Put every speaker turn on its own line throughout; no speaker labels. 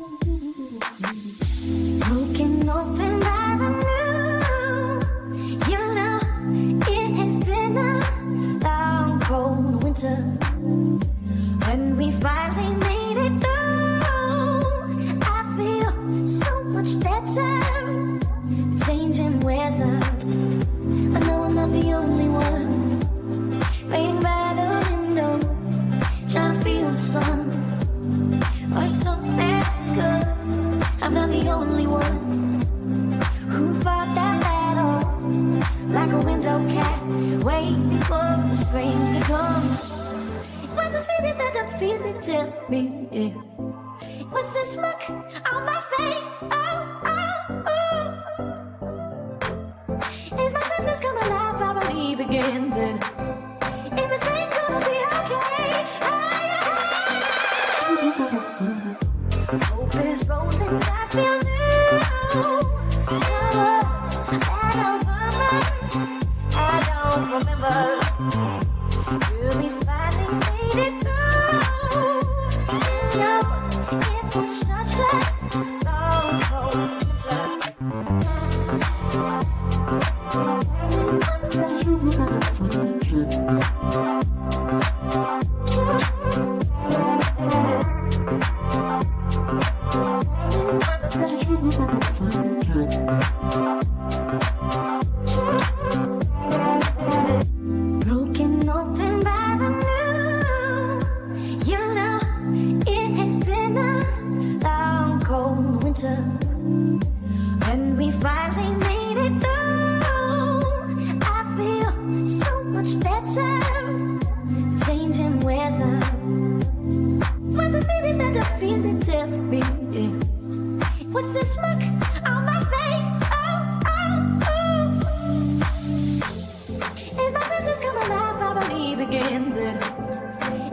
Broken open by the new. You know, it has been a long, cold winter. When we finally made it through, I feel so much better. Changing weather. I know I'm not the only one. Laying by the window, trying to feel the sun. Or something good. I'm not the only one who fought that battle like a window cat, waiting for the spring to come. What's this feeling that I'm feeling? Tell me. What's this look on my face? Is my senses come alive? I believe again that everything's gonna be okay. Hope is rolling, I feel new. Colors that over I don't remember. Till we finally made it through. You know, it was such a long, cold broken open by the new. You know, it has been a long, cold winter. When we finally made it through, I feel so much better. Changing weather. What's this feeling that I'm feeling? Tell me. What's this look on my face? Is my senses come alive? I believe again that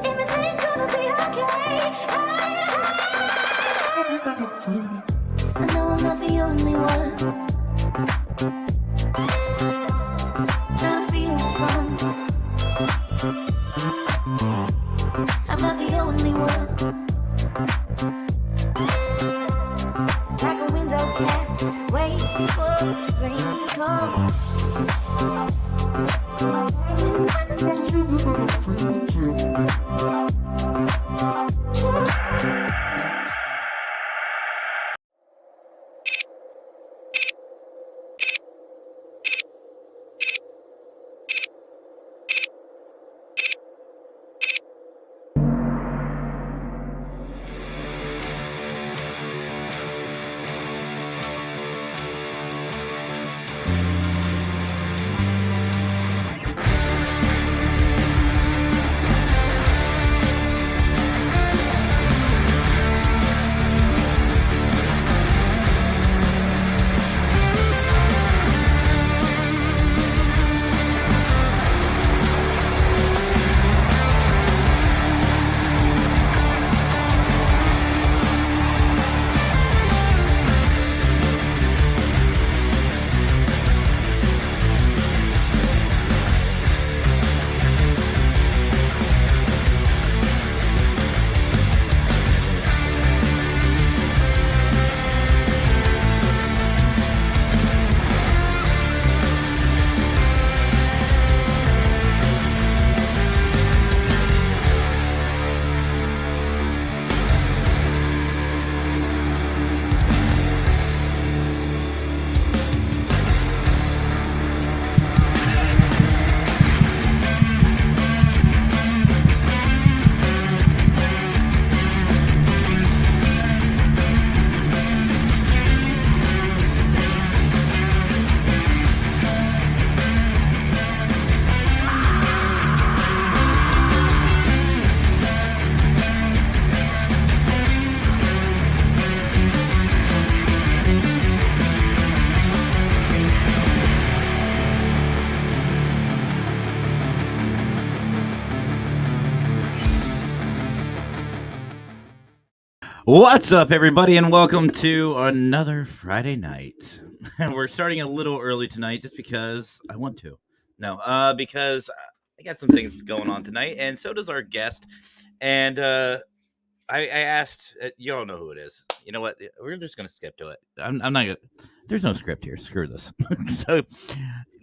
everything's gonna be okay. I know I'm not the only one trying to feel the sun. I'm not the only one. Like a window cat, waiting for the spring to come.
What's up, everybody, and welcome to another Friday night. We're starting a little early tonight just because I want to. No, because I got some things going on tonight, and so does our guest. And I asked. You don't know who it is. You know what? We're just gonna skip to it. I'm not gonna. There's no script here. Screw this. So,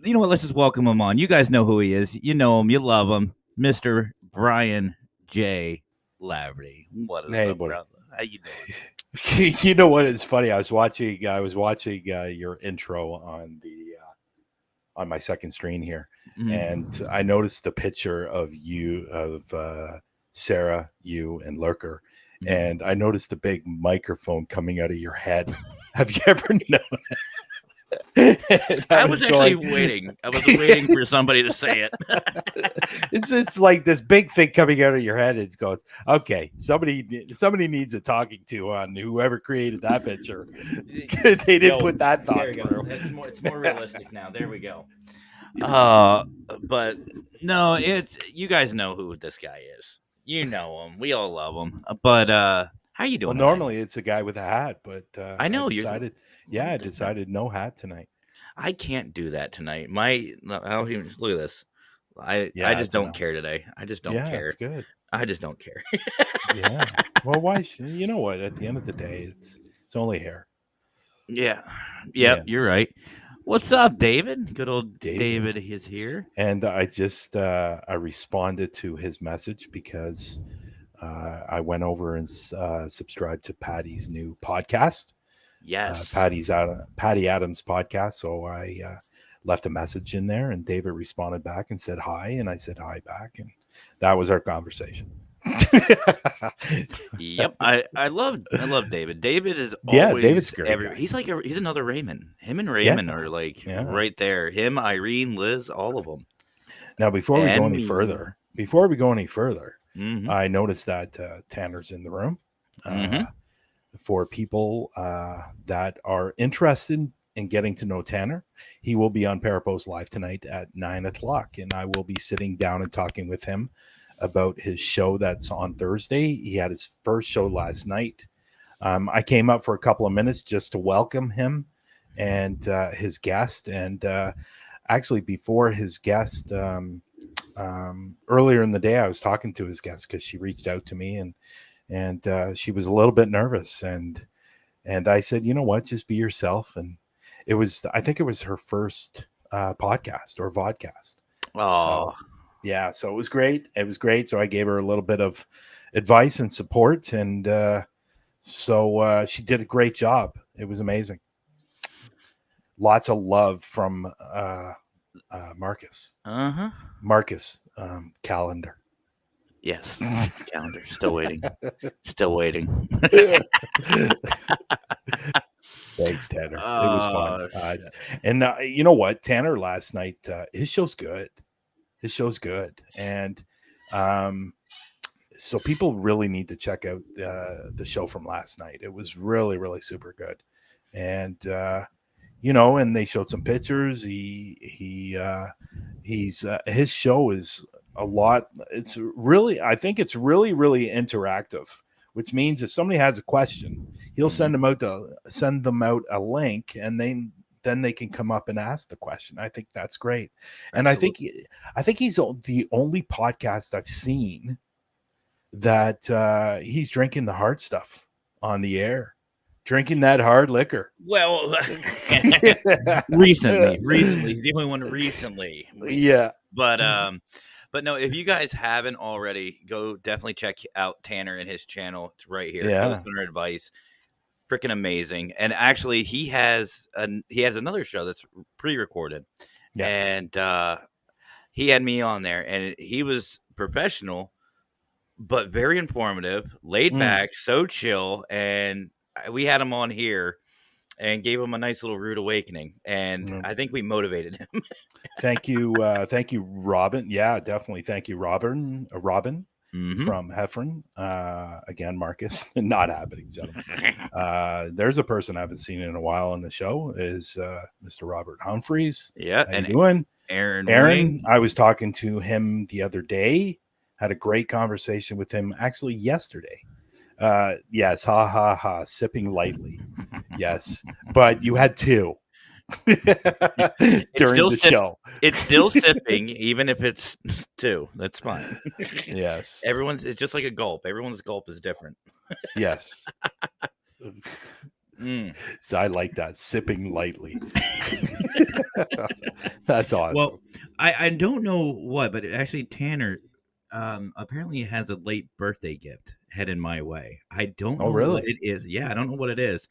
you know what? Let's just welcome him on. You guys know who he is. You know him. You love him, Mr. Bryan J. Laverty. What is
Hey,
up,
buddy.
brother? How you doing?
You know what? It's funny. I was watching your intro on my second screen here, and I noticed the picture of Sarah, you, and Lurker, and I noticed the big microphone coming out of your head. Have you ever known?
I was actually waiting. I was waiting for somebody to say it.
It's just like this big thing coming out of your head. It goes, okay, somebody needs a talking to on whoever created that picture. They didn't put that thought through.
It's more realistic now. There we go. But no, it's you guys know who this guy is. You know him. We all love him. But how you doing?
Well, normally it's a guy with a hat, but
I know
I decided no hat tonight.
I can't do that tonight. I don't even look at this. I just don't care today. I just don't care.
It's good.
I just don't care.
Yeah. Well, why? You know what? At the end of the day, it's only hair.
Yeah. You're right. What's up, David? Good old David is here.
And I just I responded to his message because I went over and subscribed to Patty's new podcast.
Yes,
Patty Adams podcast. So I left a message in there, and David responded back and said hi, and I said hi back, and that was our conversation.
Yep, I love David. David is always
David's great.
He's like he's another Raymond. Him and Raymond are like right there. Him, Irene, Liz, all of them.
Now before we go any further,
mm-hmm.
I noticed that Tanner's in the room. For people that are interested in getting to know Tanner, he will be on Parapost Live tonight at 9:00, and I will be sitting down and talking with him about his show that's on Thursday. He had his first show last night. I came up for a couple of minutes just to welcome him and his guest. And actually, before his guest, earlier in the day, I was talking to his guest because she reached out to me, and she was a little bit nervous. And I said, you know what, just be yourself. And I think it was her first podcast or vodcast.
Oh,
yeah, so it was great. So I gave her a little bit of advice and support, and so she did a great job. It was amazing. Lots of love from Marcus. Marcus Calendar.
Yes, calendar. Still waiting. Still waiting.
Thanks, Tanner. It was fun. And you know what? Tanner last night, his show's good. And so people really need to check out the show from last night. It was really, really super good. And and they showed some pictures. His show is a lot. I think it's really, really interactive, which means if somebody has a question, he'll send them out a link, and then they can come up and ask the question. I think that's great. And
Absolutely.
I think he's the only podcast I've seen that he's drinking the hard stuff on the air, drinking that hard liquor.
Well, recently, he's the only one recently.
Yeah.
But no, if you guys haven't already, go definitely check out Tanner and his channel. It's right here.
Yeah.
Listener advice. Freaking amazing. And actually he has another show that's pre-recorded.
Yes.
And he had me on there, and he was professional but very informative, laid back, so chill. And we had him on here and gave him a nice little rude awakening, and I think we motivated him.
Thank you, Robin. Yeah, definitely. Thank you, Robin. From Heffron. Again, Marcus, not happening, gentlemen. There's a person I haven't seen in a while on the show is Mr. Robert Humphreys.
Yeah,
how you doing?
Aaron,
I was talking to him the other day. Had a great conversation with him actually yesterday. Yes, sipping lightly. Yes, but you had two during the show.
It's still sipping, even if it's two. That's fine.
Yes.
It's just like a gulp. Everyone's gulp is different.
Yes.
Mm.
So I like that, sipping lightly. That's awesome.
Well, I don't know what, but actually Tanner apparently has a late birthday gift headed my way. I don't know
really?
what it is. Yeah, I don't know what it is,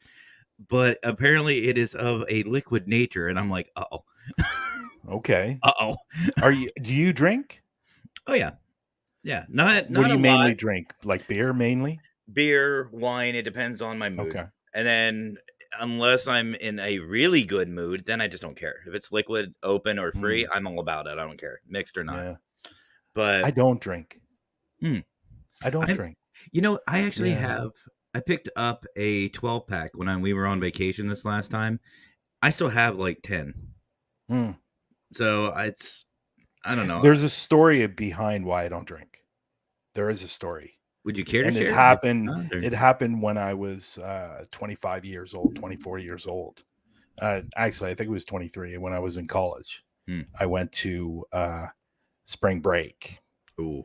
but apparently it is of a liquid nature, and I'm like, uh-oh.
Okay.
Uh-oh.
Do you drink?
Oh yeah. Yeah. Not
What do
a
you mainly
lot.
drink? Like beer mainly?
Beer, wine, it depends on my mood.
Okay.
And then unless I'm in a really good mood, then I just don't care. If it's liquid, open, or free, I'm all about it. I don't care, mixed or not.
Yeah.
But
I don't drink.
Hmm.
I don't
I'm-
drink.
I actually
Yeah.
I picked up a 12 pack when we were on vacation this last time. I still have like 10.
Hmm.
So I don't know.
There's a story behind why I don't drink. There is a story.
Would you care to
And
share?
it happened when I was 25 years old, 24 years old. Actually, I think it was 23 when I was in college. I went to spring break.
Ooh.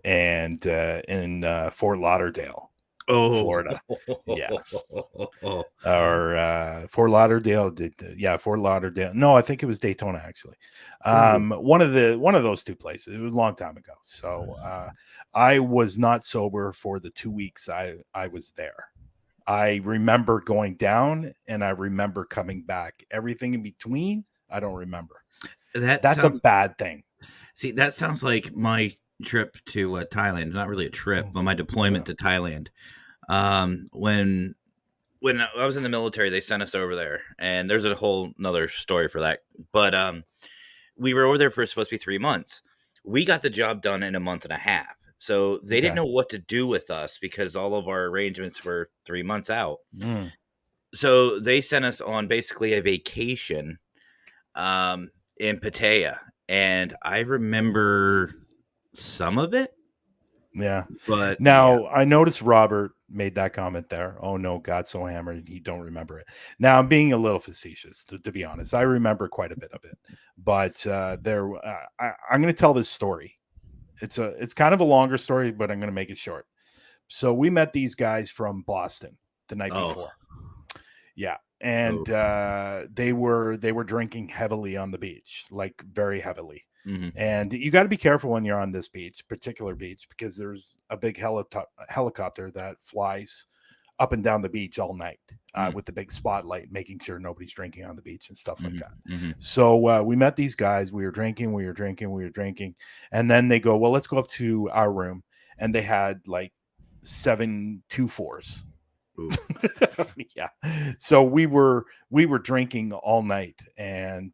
And in Fort Lauderdale, Florida. Yes. Or Fort Lauderdale. Fort Lauderdale. No, I think it was Daytona, actually. One of those two places. It was a long time ago. So I was not sober for the 2 weeks I was there. I remember going down and I remember coming back. Everything in between, I don't remember. That's a bad thing.
See, that sounds like my trip to Thailand. Not really a trip, but my deployment to Thailand. When I was in the military, they sent us over there, and there's a whole nother story for that. But we were over there for supposed to be 3 months. We got the job done in a month and a half. So they didn't know what to do with us because all of our arrangements were 3 months out. So they sent us on basically a vacation in Pattaya. And I remember some of it.
Yeah.
But
now I noticed Robert made that comment there. Oh no, got so hammered he don't remember it. Now I'm being a little facetious, to be honest. I remember quite a bit of it, but I'm going to tell this story. It's kind of a longer story, but I'm going to make it short. So we met these guys from Boston the night before. Yeah. And they were drinking heavily on the beach, like very heavily. And you got to be careful when you're on this particular beach, because there's a big helicopter that flies up and down the beach all night with the big spotlight, making sure nobody's drinking on the beach and stuff like that. So we met these guys. We were drinking. And then they go, well, let's go up to our room. And they had like 7 2-4s. Yeah. So we were drinking all night. And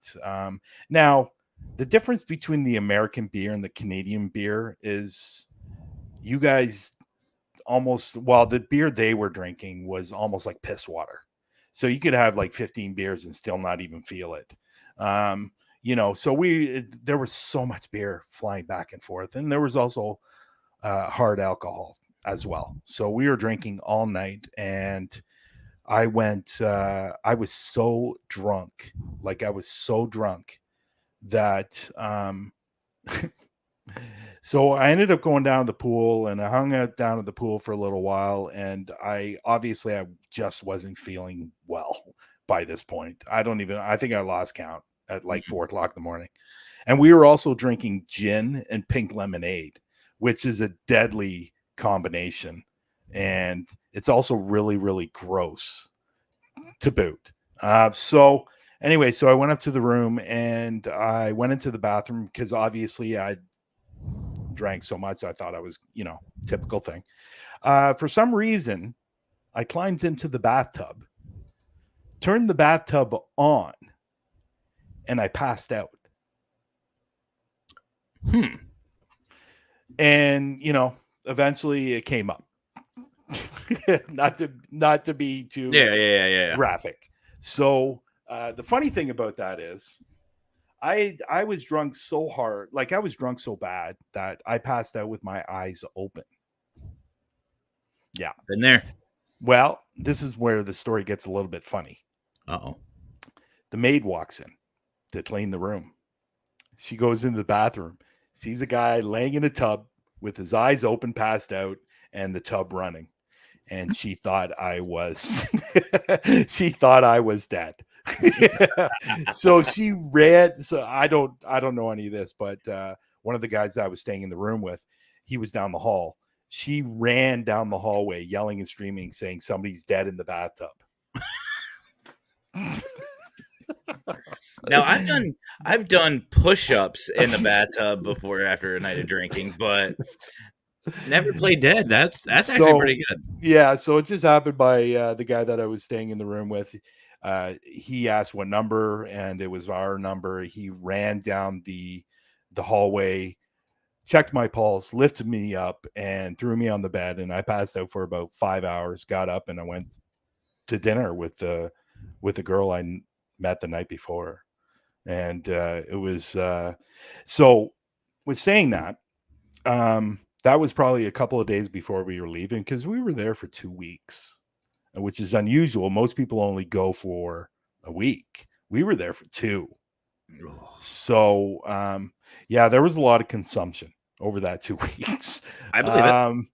now the difference between the American beer and the Canadian beer is you guys the beer they were drinking was almost like piss water. So you could have like 15 beers and still not even feel it. So there was so much beer flying back and forth. And there was also hard alcohol as well. So we were drinking all night, and I was so drunk that so I ended up going down to the pool, and I hung out down at the pool for a little while, and I just wasn't feeling well by this point. I think I lost count at like 4:00 in the morning. And we were also drinking gin and pink lemonade, which is a deadly combination, and it's also really, really gross to boot. So I went up to the room and I went into the bathroom because obviously I drank so much. I thought I was, typical thing. For some reason, I climbed into the bathtub, turned the bathtub on, and I passed out. And, eventually it came up. not to be too graphic. So the funny thing about that is I was drunk so hard, like I was drunk so bad that I passed out with my eyes open. Yeah.
Been there.
Well, this is where the story gets a little bit funny. The maid walks in to clean the room. She goes into the bathroom, sees a guy laying in a tub with his eyes open, passed out, and the tub running. and she thought I was she thought I was dead. So she ran. So I don't know any of this, but one of the guys that I was staying in the room with, he was down the hall. She ran down the hallway yelling and screaming, saying somebody's dead in the bathtub.
Now I've done push-ups in the bathtub before after a night of drinking, but never played dead. That's actually pretty good.
Yeah, so it just happened by the guy that I was staying in the room with. He asked what number, and it was our number. He ran down the hallway, checked my pulse, lifted me up, and threw me on the bed. And I passed out for about 5 hours. Got up, and I went to dinner with the girl I met the night before. And it was so. With saying that, that was probably a couple of days before we were leaving, because we were there for 2 weeks, which is unusual. Most people only go for a week. We were there for 2. So, yeah, there was a lot of consumption over that 2 weeks.
I believe it.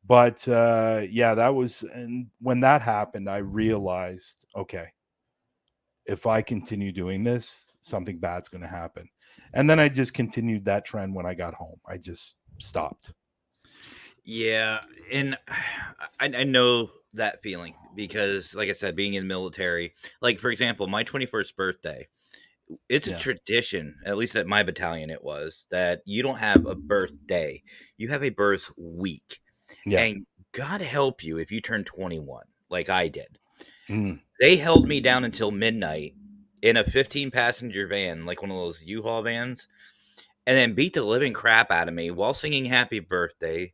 But yeah, that was, and when that happened, I realized, okay, if I continue doing this, something bad's going to happen. And then I just continued that trend when I got home. I just stopped.
Yeah, and I know that feeling because, like I said, being in the military, like, for example, my 21st birthday, it's a tradition, at least at my battalion it was, that you don't have a birthday. You have a birth week.
Yeah.
And God help you if you turn 21, like I did.
Mm.
They held me down until midnight in a 15-passenger van, like one of those U-Haul vans, and then beat the living crap out of me while singing happy birthday,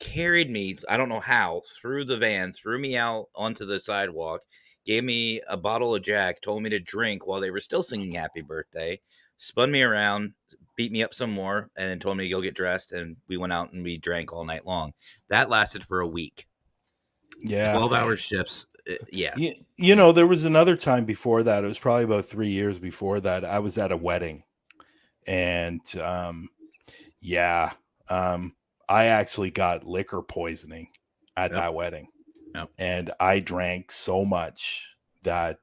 carried me, I don't know how, through the van, threw me out onto the sidewalk, gave me a bottle of Jack, told me to drink while they were still singing happy birthday, spun me around, beat me up some more, and then told me to go get dressed, and we went out and we drank all night long. That lasted for a week.
Yeah.
12-hour shifts. Yeah.
You know, there was another time before that. It was probably about 3 years before that. I was at a wedding, and I actually got liquor poisoning at that wedding.
Yep.
And I drank so much that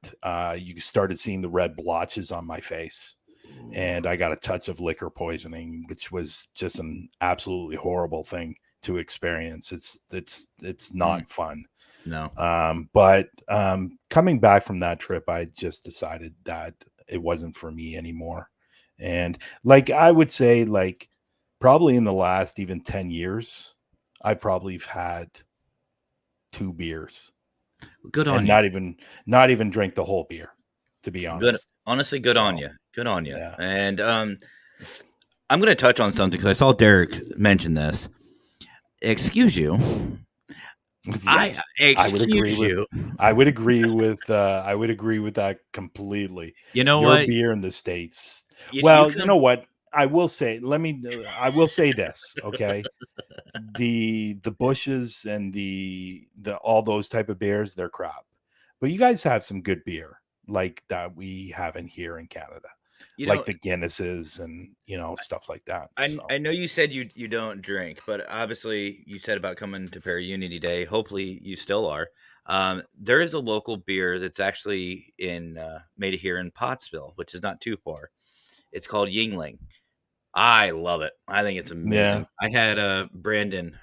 you started seeing the red blotches on my face. And I got a touch of liquor poisoning, which was just an absolutely horrible thing to experience. It's not fun.
No.
But coming back from that trip, I just decided that it wasn't for me anymore. And like, I would say, like, probably in the last even 10 years, I probably have had 2 beers.
Good on
and
you.
Not even drink the whole beer, to be honest.
Good. Honestly, good on you. Good on you.
Yeah.
And I'm going to touch on something because I saw Derek mention this. Excuse you.
Yes,
I would agree with.
I would agree with that completely.
You know
Your
what?
beer in the States.
You
know what? I will say this, okay? The Bushes and the all those type of beers, they're crap. But you guys have some good beer like that we have in here in Canada. Like the Guinnesses and, stuff like that.
I know you said you don't drink, but obviously you said about coming to Para Unity Day. Hopefully you still are. There is a local beer that's actually made here in Pottsville, which is not too far. It's called Yingling. I love it. I think it's amazing.
Yeah.
I had Brandon.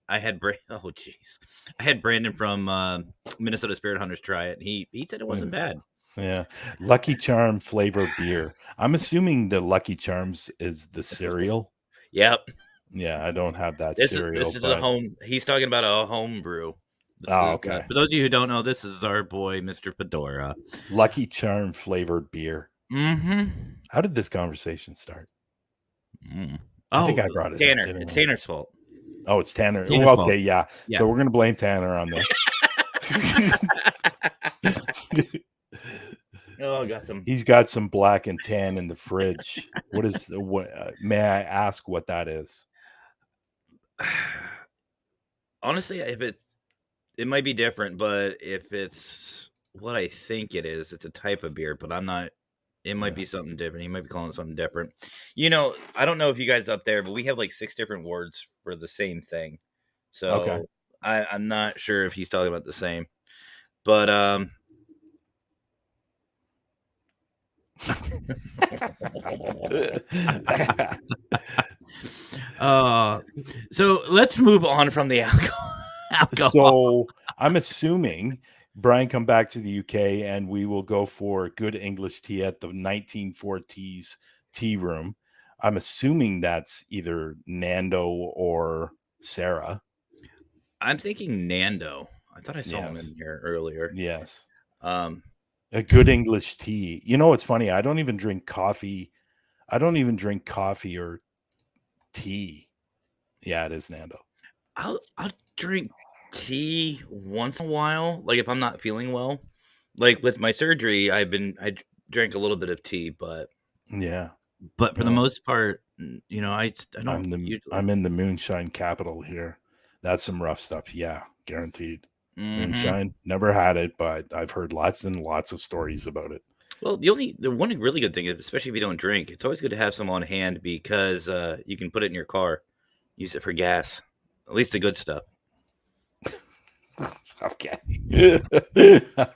I had Brandon from Minnesota Spirit Hunters try it. He said it wasn't bad.
Yeah. Lucky Charm flavor beer. I'm assuming the Lucky Charms is the cereal.
Yep.
Yeah, I don't have that cereal.
This is a home. He's talking about a home brew.
Okay.
For those of you who don't know, this is our boy, Mr. Fedora.
Lucky Charm flavored beer.
Mm-hmm.
How did this conversation start?
I
think I brought it.
Tanner. It's Tanner's fault.
Oh, it's Tanner.
Tanner's
okay,
fault.
yeah. So we're gonna blame Tanner on this.
Oh, I got some.
He's got some black and tan in the fridge. May I ask what that is?
Honestly, if it might be different, but if it's what I think it is, it's a type of beer, but I'm not. It might be something different. He might be calling it something different. I don't know if you guys up there, but we have like 6 different words for the same thing. So I'm not sure if he's talking about the same, but so let's move on from the alcohol.
So I'm assuming Bryan come back to the UK and we will go for good English tea at the 1940s tea room. I'm assuming that's either Nando or Sarah.
I'm thinking Nando. I thought I saw him in here earlier.
Yes.
A
good English tea. You know, it's funny. I don't even drink coffee. I don't even drink coffee or tea. Yeah, it is Nando.
I'll drink tea once in a while, like if I'm not feeling well. Like with my surgery, I drank a little bit of tea, but for the most part, you know, I don't.
I'm in the moonshine capital here. That's some rough stuff. Yeah, guaranteed. Moonshine, never had it, but I've heard lots and lots of stories about it.
Well, the one really good thing is, especially if you don't drink, it's always good to have some on hand because you can put it in your car, use it for gas, at least the good stuff.
Okay.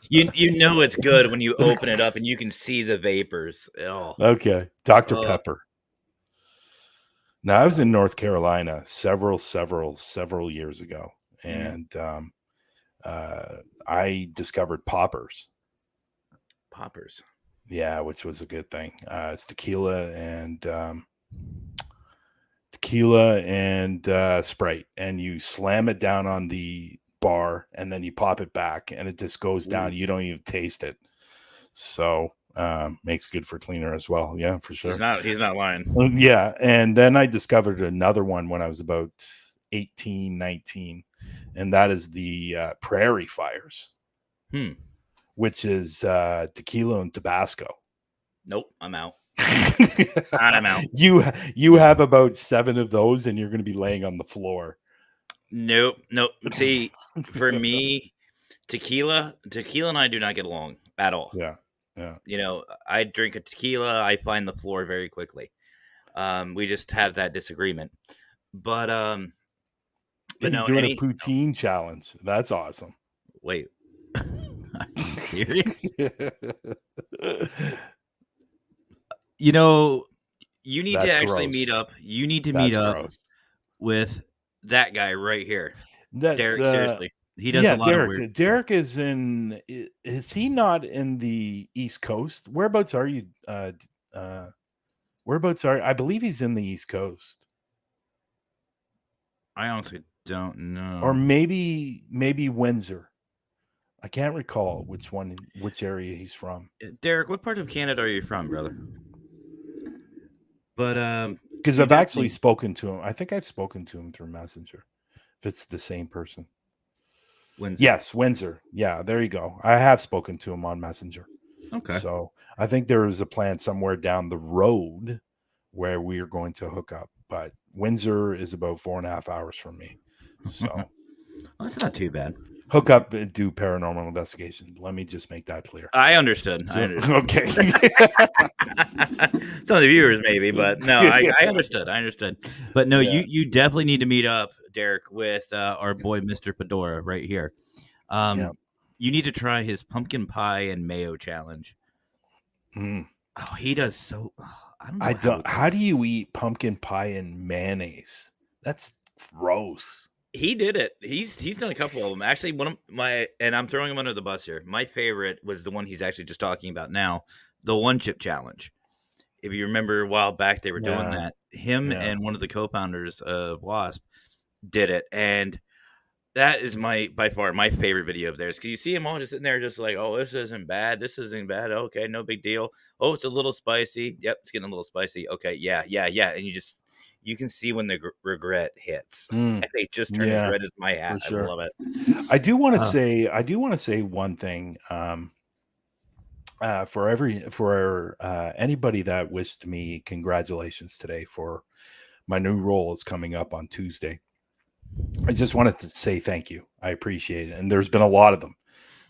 you know it's good when you open it up and you can see the vapors. Oh.
Okay. Dr. Pepper. Now, I was in North Carolina several years ago, and I discovered poppers.
Poppers.
Yeah, which was a good thing. It's tequila and Sprite, and you slam it down on the bar and then you pop it back and it just goes down. You don't even taste it. So makes good for cleaner as well. Yeah, for sure.
He's not lying.
Yeah. And then I discovered another one when I was about 18, 19, and that is the Prairie Fires, which is tequila and Tabasco.
Nope, I'm out. I'm out.
You have about 7 of those and you're going to be laying on the floor.
Nope. See, for me, tequila and I do not get along at all.
Yeah.
You know, I drink a tequila, I find the floor very quickly. We just have that disagreement. But
he's doing a poutine challenge. That's awesome.
Wait. Are you serious? You know, you need to actually meet up. You need to meet up with that guy right here. Derek, seriously. He does a lot of weird.
Derek is in. Is he not in the East Coast? Whereabouts are you? Whereabouts are? I believe he's in the East Coast.
I honestly don't know.
Or maybe Windsor. I can't recall which area he's from.
Derek, what part of Canada are you from, brother? But
because I've actually spoken to him. I think I've spoken to him through Messenger. If it's the same person.
Windsor.
Yes, Windsor. Yeah, there you go. I have spoken to him on Messenger.
Okay.
So I think there is a plan somewhere down the road where we are going to hook up. But Windsor is about 4.5 hours from me. So
well, that's not too bad.
Hook up and do paranormal investigation. Let me just make that clear.
I understood.
Okay.
Some of the viewers maybe, but no, I understood. But no, you definitely need to meet up, Derek, with our boy Mr. Fedora right here. You need to try his pumpkin pie and mayo challenge. Oh, he does so. I don't know.
How do you eat pumpkin pie and mayonnaise? That's gross.
He did it. He's done a couple of them. Actually, one of my, and I'm throwing him under the bus here. My favorite was the one he's actually just talking about now, the one chip challenge. If you remember a while back, they were doing that. Him and one of the co-founders of Wasp did it, and that is by far my favorite video of theirs, because you see them all just sitting there, just like, oh, this isn't bad. Okay, no big deal. Oh, it's a little spicy. Yep, it's getting a little spicy. Okay, yeah, and you can see when the regret hits. And they just turn as red as my hat. Sure. I love it.
I do want to say one thing. For anybody that wished me congratulations today for my new role is coming up on Tuesday. I just wanted to say thank you. I appreciate it. And there's been a lot of them,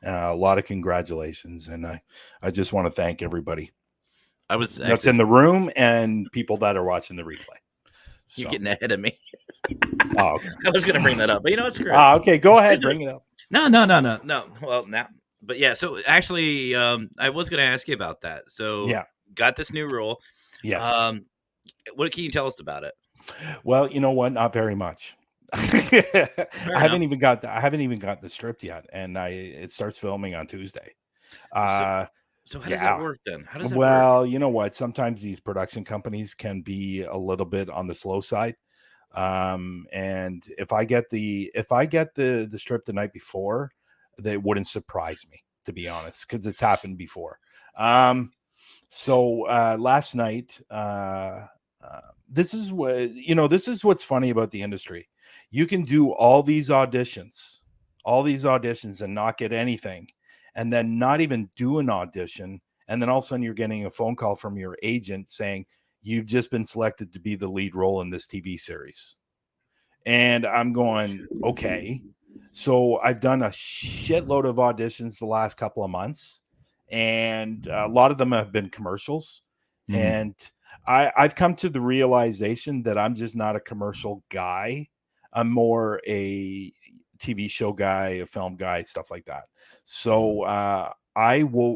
a lot of congratulations. And I just want to thank everybody that's in the room and people that are watching the replay.
You're
So,
getting ahead of me.
oh, okay.
I was going to bring that up, but it's great.
Okay, go ahead, bring it up.
No. Well, now, but yeah. So actually, I was going to ask you about that. So
Yeah.
got this new rule.
Yes.
What can you tell us about it?
Well, you know what? Not very much. I haven't even got the script yet, and it starts filming on Tuesday.
So how does that work then? How does that work?
Well, you know what? Sometimes these production companies can be a little bit on the slow side. And if I get the script the night before, that wouldn't surprise me, to be honest, because it's happened before. So last night, this is what's funny about the industry. You can do all these auditions and not get anything, and then not even do an audition, and then all of a sudden you're getting a phone call from your agent saying you've just been selected to be the lead role in this TV series. And I'm going, okay. So I've done a shitload of auditions the last couple of months, and a lot of them have been commercials. And I've come to the realization that I'm just not a commercial guy. I'm more a TV show guy, a film guy, stuff like that. So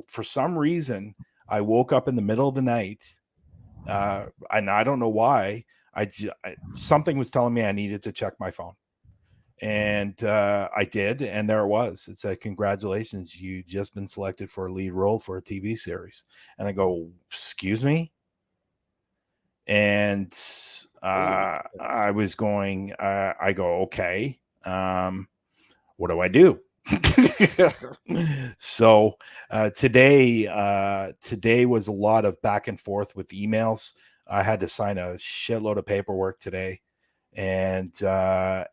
for some reason, I woke up in the middle of the night, and I don't know why. Something was telling me I needed to check my phone, and I did, and there it was. It said, "Congratulations, you just been selected for a lead role for a TV series." And I go, "Excuse me?" And I was going, I go, "Okay, what do I do?" So today was a lot of back and forth with emails. I had to sign a shitload of paperwork today, and here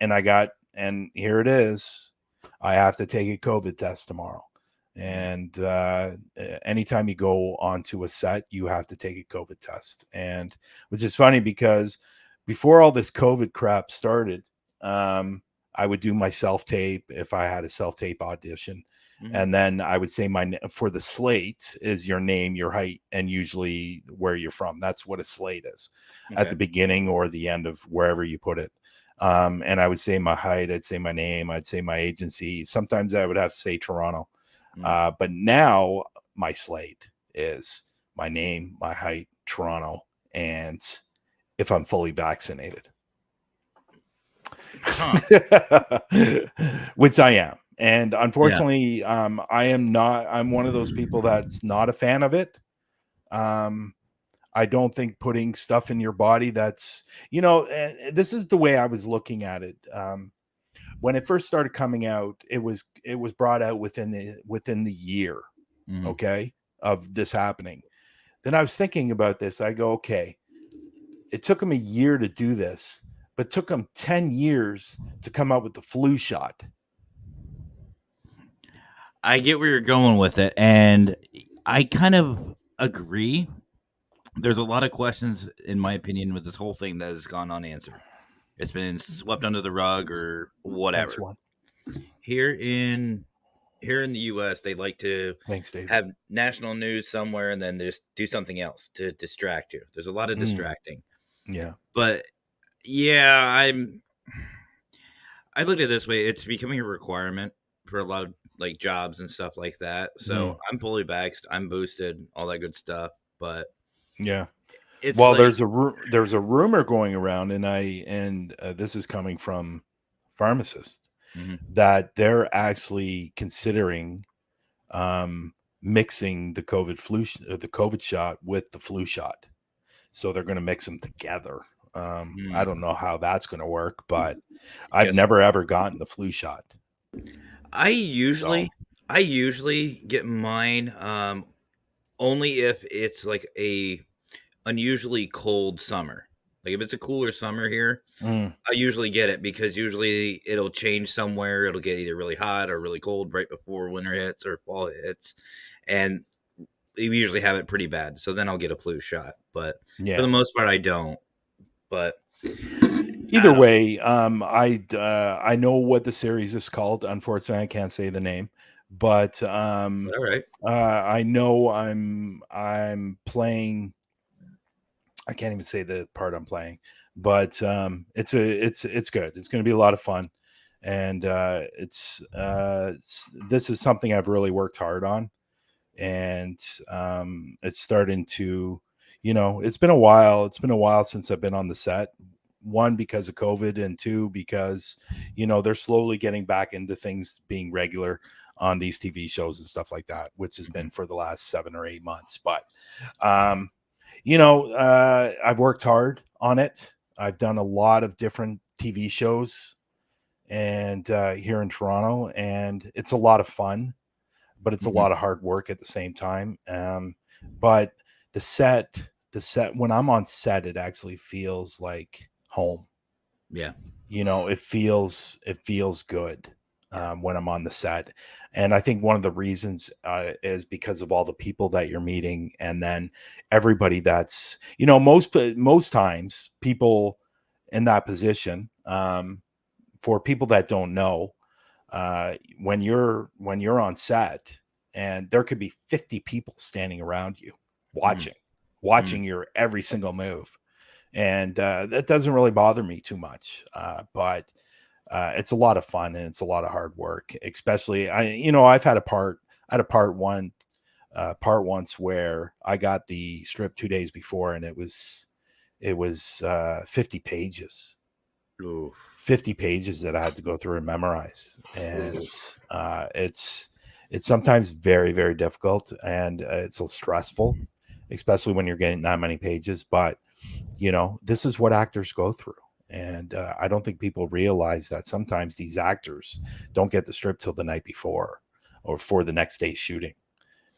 it is. I have to take a COVID test tomorrow. And anytime you go onto a set, you have to take a COVID test. And which is funny because before all this COVID crap started, I would do my self-tape if I had a self-tape audition. And then I would say for the slate is your name, your height, and usually where you're from. That's what a slate is at the beginning or the end of wherever you put it. And I would say my height, I'd say my name, I'd say my agency. Sometimes I would have to say Toronto. But now my slate is my name, my height, Toronto, and if I'm fully vaccinated. Which I am. And unfortunately, I'm one of those people that's not a fan of it. I don't think putting stuff in your body that's, this is the way I was looking at it. When it first started coming out, it was brought out within the year, okay, of this happening. Then I was thinking about this. I go, okay, it took them a year to do this, but it took them 10 years to come out with the flu shot.
I get where you're going with it, and I kind of agree. There's a lot of questions, in my opinion, with this whole thing that has gone unanswered. It's been swept under the rug or whatever. Here in the U.S., they like to have national news somewhere and then just do something else to distract you. There's a lot of distracting.
Yeah.
But yeah, I look at it this way. It's becoming a requirement for a lot of like jobs and stuff like that. So I'm fully vaxxed. I'm boosted, all that good stuff. But
yeah.
It's
well, there's a rumor going around, and this is coming from pharmacists that they're actually considering mixing the COVID shot with the flu shot. So they're going to mix them together. I don't know how that's going to work, but I've never ever gotten the flu shot.
I usually get mine only if it's like a unusually cold summer. Like if it's a cooler summer here, I usually get it because usually it'll change somewhere. It'll get either really hot or really cold right before winter hits or fall hits. And we usually have it pretty bad. So then I'll get a flu shot. But for the most part, I don't. But
either way, I know what the series is called. Unfortunately, I can't say the name. But
all right.
I know I'm playing. I can't even say the part I'm playing, but it's good. It's going to be a lot of fun, and this is something I've really worked hard on, and it's starting to, it's been a while. It's been a while since I've been on the set. One, because of COVID, and two, because they're slowly getting back into things being regular on these TV shows and stuff like that, which has been for the last 7 or 8 months. But I've worked hard on it. I've done a lot of different TV shows and here in Toronto, and it's a lot of fun, but it's a lot of hard work at the same time. But the set, when I'm on set, it actually feels like home.
Yeah.
It feels good when I'm on the set. And I think one of the reasons is because of all the people that you're meeting, and then everybody that's, most times people in that position, for people that don't know, when you're on set, and there could be 50 people standing around you watching your every single move. And that doesn't really bother me too much. But it's a lot of fun, and it's a lot of hard work, especially I've had a part once where I got the script 2 days before, and it was 50 pages.
Ooh.
50 pages that I had to go through and memorize. And it's sometimes very, very difficult, and it's so stressful, especially when you're getting that many pages. But this is what actors go through. And I don't think people realize that sometimes these actors don't get the script till the night before or for the next day's shooting.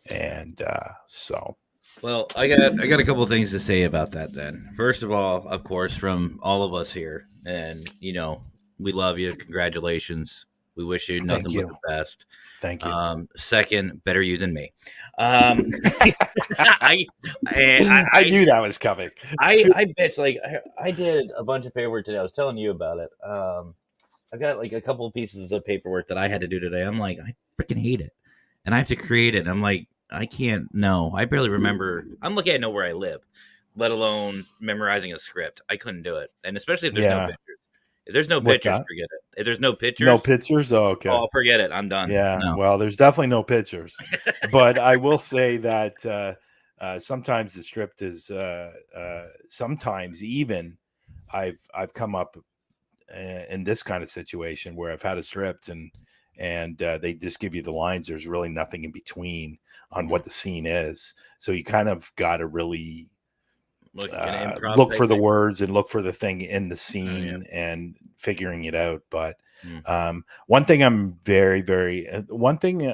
And so.
Well, I got a couple of things to say about that then. First of all, of course, from all of us here, and we love you. Congratulations. We wish you nothing but the best.
Thank you.
Second, better you than me. I
knew that was coming.
I bet, I did a bunch of paperwork today. I was telling you about it. I've got a couple of pieces of paperwork that I had to do today. I'm like, I freaking hate it, and I have to create it. And I'm like, I can't. No, I barely remember. I'm lucky I know where I live, let alone memorizing a script. I couldn't do it, and especially if there's no pictures. If there's no pictures, forget it. If there's no pictures,
Oh, okay.
Oh, forget it. I'm done.
Yeah.
No.
Well, there's definitely no pictures, but I will say that sometimes the script is. Sometimes even I've come up in this kind of situation where I've had a script and they just give you the lines. There's really nothing in between on what the scene is, so you kind of got to really. Look for the words and look for the thing in the scene and figuring it out. But one thing I'm very, very one thing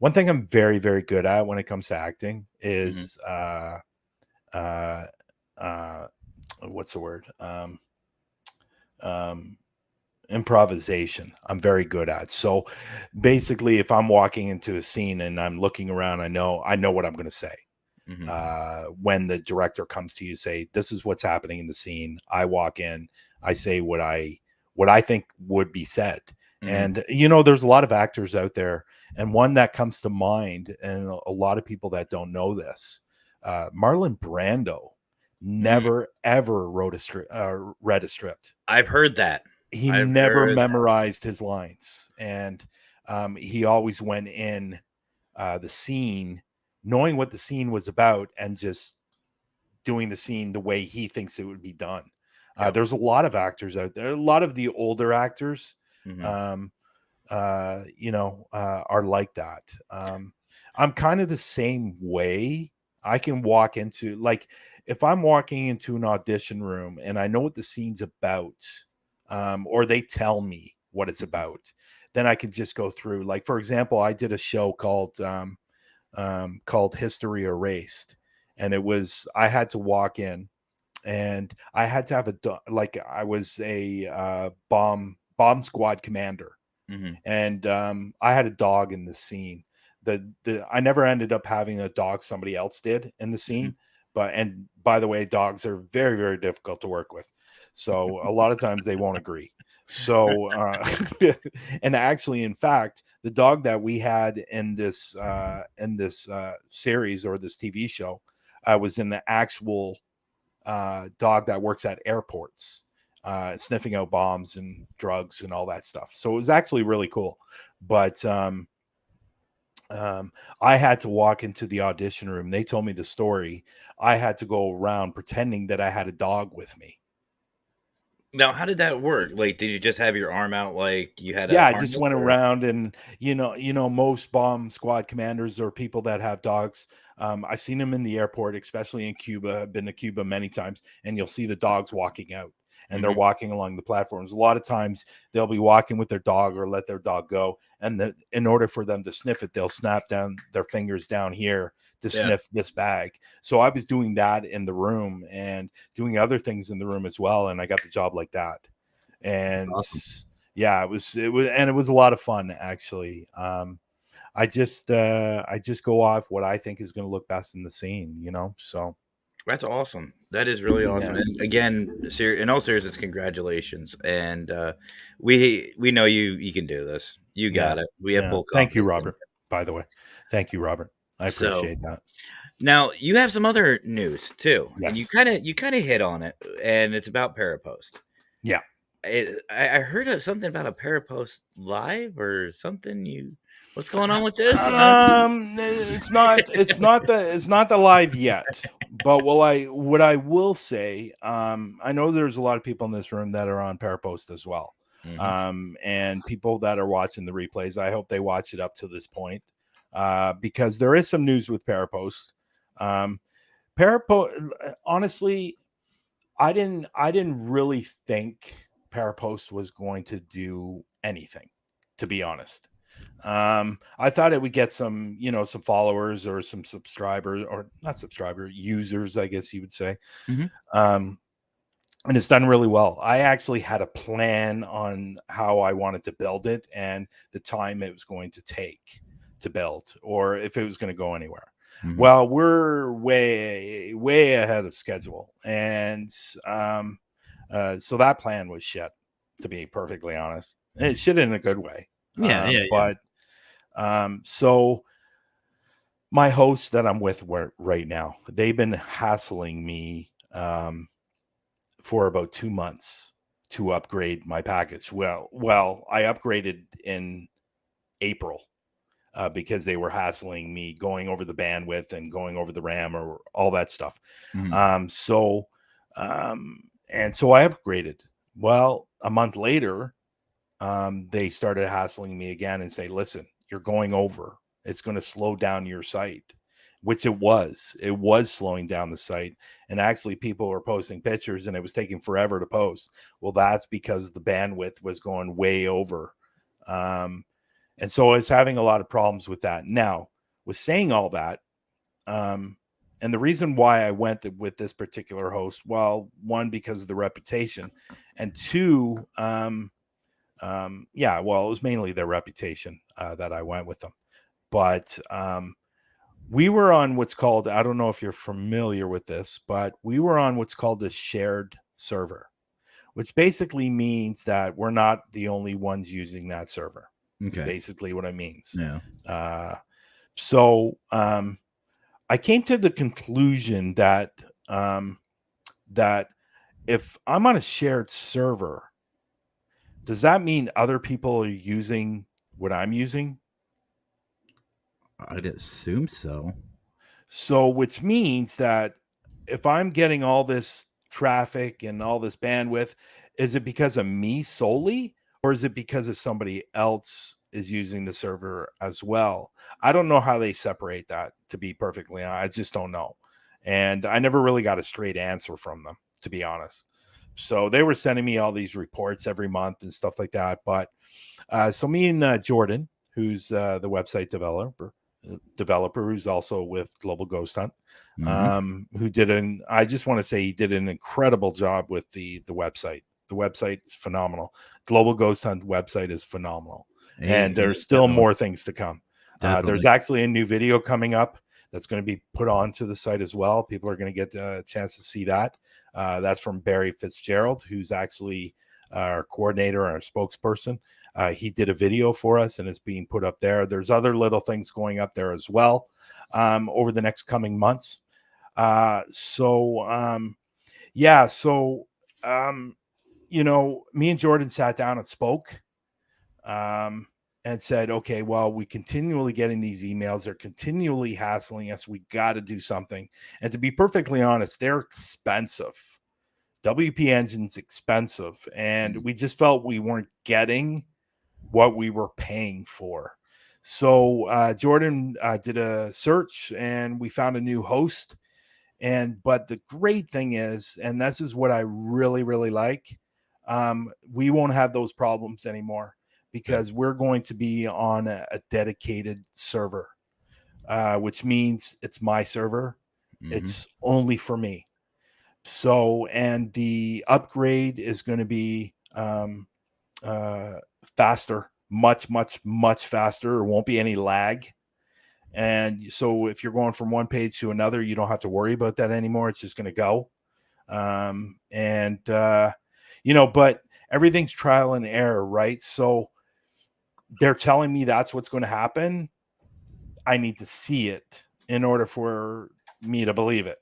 I'm very, very good at when it comes to acting is what's the word? Improvisation. I'm very good at. So basically, if I'm walking into a scene and I'm looking around, I know what I'm going to say. When the director comes to you, say, this is what's happening in the scene. I walk in, I say what I think would be said. And there's a lot of actors out there, and one that comes to mind, and a lot of people that don't know this, Marlon Brando never ever read a script.
I've heard that.
He never memorized his lines, and he always went in the scene knowing what the scene was about and just doing the scene the way he thinks it would be done. There's a lot of actors out there. A lot of the older actors, are like that. I'm kind of the same way. I can walk into, if I'm walking into an audition room and I know what the scene's about, or they tell me what it's about, then I can just go through. Like, for example, I did a show called History Erased, and I had to walk in and I had to have I was a bomb squad commander, and I had a dog in the scene. I never ended up having a dog, somebody else did in the scene. And by the way, dogs are very, very difficult to work with, so a lot of times they won't agree. So, and actually, in fact, the dog that we had in this series or this TV show was in the actual dog that works at airports, sniffing out bombs and drugs and all that stuff. So it was actually really cool. But I had to walk into the audition room. They told me the story. I had to go around pretending that I had a dog with me.
Now, how did that work? Like, did you just have your arm out like you had?
Yeah, I
harness,
just went
or-
around, and most bomb squad commanders or people that have dogs. I've seen them in the airport, especially in Cuba. I've been to Cuba many times, and you'll see the dogs walking out, and they're walking along the platforms. A lot of times they'll be walking with their dog or let their dog go, and in order for them to sniff it, they'll snap down their fingers down here to sniff this bag. So I was doing that in the room and doing other things in the room as well, and I got the job like that. And
Awesome.
yeah, it was a lot of fun actually. I just go off what I think is going to look best in the scene, so
That's awesome. That is really awesome.
Yeah.
And again, in all seriousness, congratulations. And we know you can do this. You got it. We have full
Thank you,
confidence in
Robert. By the way, thank you, Robert. I
So-
appreciate that.
Now you have some other news too, and
Yes.
you kind of hit on it, and it's about Parapost.
Yeah.
I heard of something about a Parapost live or something. What's going on with this?
It's not the live yet. But what I will say, I know there's a lot of people in this room that are on Parapost as well.
Mhm.
And people that are watching the replays, I hope they watch it up to this point, because there is some news with Parapost. Parapost, honestly, I didn't really think Parapost was going to do anything, to be honest. I thought it would get some followers or some subscribers, or not subscriber users, I guess you would say.
Mhm.
And it's done really well. I actually had a plan on how I wanted to build it and the time it was going to take to build, or if it was going to go anywhere.
Mhm.
Well, we're way ahead of schedule, and so that plan was shit, to be perfectly honest. And it's shit in a good way.
Yeah.
But so my hosts that I'm with right now, they've been hassling me for about 2 months to upgrade my package. Well, I upgraded in April because they were hassling me going over the bandwidth and going over the RAM or all that stuff.
Mhm.
So I upgraded. Well, a month later, they started hassling me again and say, listen, you're going over. It's going to slow down your site, which it was. It was slowing down the site. And actually, people were posting pictures and it was taking forever to post. Well, that's because the bandwidth was going way over. And so I was having a lot of problems with that. Now, with saying all that, and the reason why I went with this particular host, well, one, because of the reputation, and two, it was mainly their reputation that I went with them. But we were on what's called, I don't know if you're familiar with this, but we were on what's called a shared server, which basically means that we're not the only ones using that server. That's basically what it means.
Yeah.
So I came to the conclusion that that if I'm on a shared server, does that mean other people are using what I'm using?
I'd assume so.
So, which means that if I'm getting all this traffic and all this bandwidth, is it because of me solely, or is it because of somebody else is using the server as well? I don't know how they separate that, to be perfectly honest. I just don't know. And I never really got a straight answer from them, to be honest. So they were sending me all these reports every month and stuff like that. But so me and Jordan, who's the website developer who's also with Global Ghost Hunt, I just want to say he did an incredible job with the website. The website is phenomenal. Global Ghost Hunt website is phenomenal. And there's still more things to come. There's actually a new video coming up that's going to be put onto the site as well. People are going to get a chance to see that. That's from Barry Fitzgerald, who's actually our coordinator, our spokesperson. He did a video for us and it's being put up there. There's other little things going up there as well over the next coming months. yeah, so me and Jordan sat down and spoke, and said, okay, well, we continually getting these emails. They're continually hassling us. We got to do something. And to be perfectly honest, they're expensive. WP Engine's expensive. And we just felt we weren't getting what we were paying for. So Jordan did a search and we found a new host. But the great thing is, and this is what I really, really like, we won't have those problems anymore because we're going to be on a dedicated server, which means it's my server. It's only for me. So, and the upgrade is going to be faster, much, much, much faster. There won't be any lag. And so if you're going from one page to another, you don't have to worry about that anymore. It's just going to go. But everything's trial and error, right? So they're telling me that's what's going to happen. I need to see it in order for me to believe it.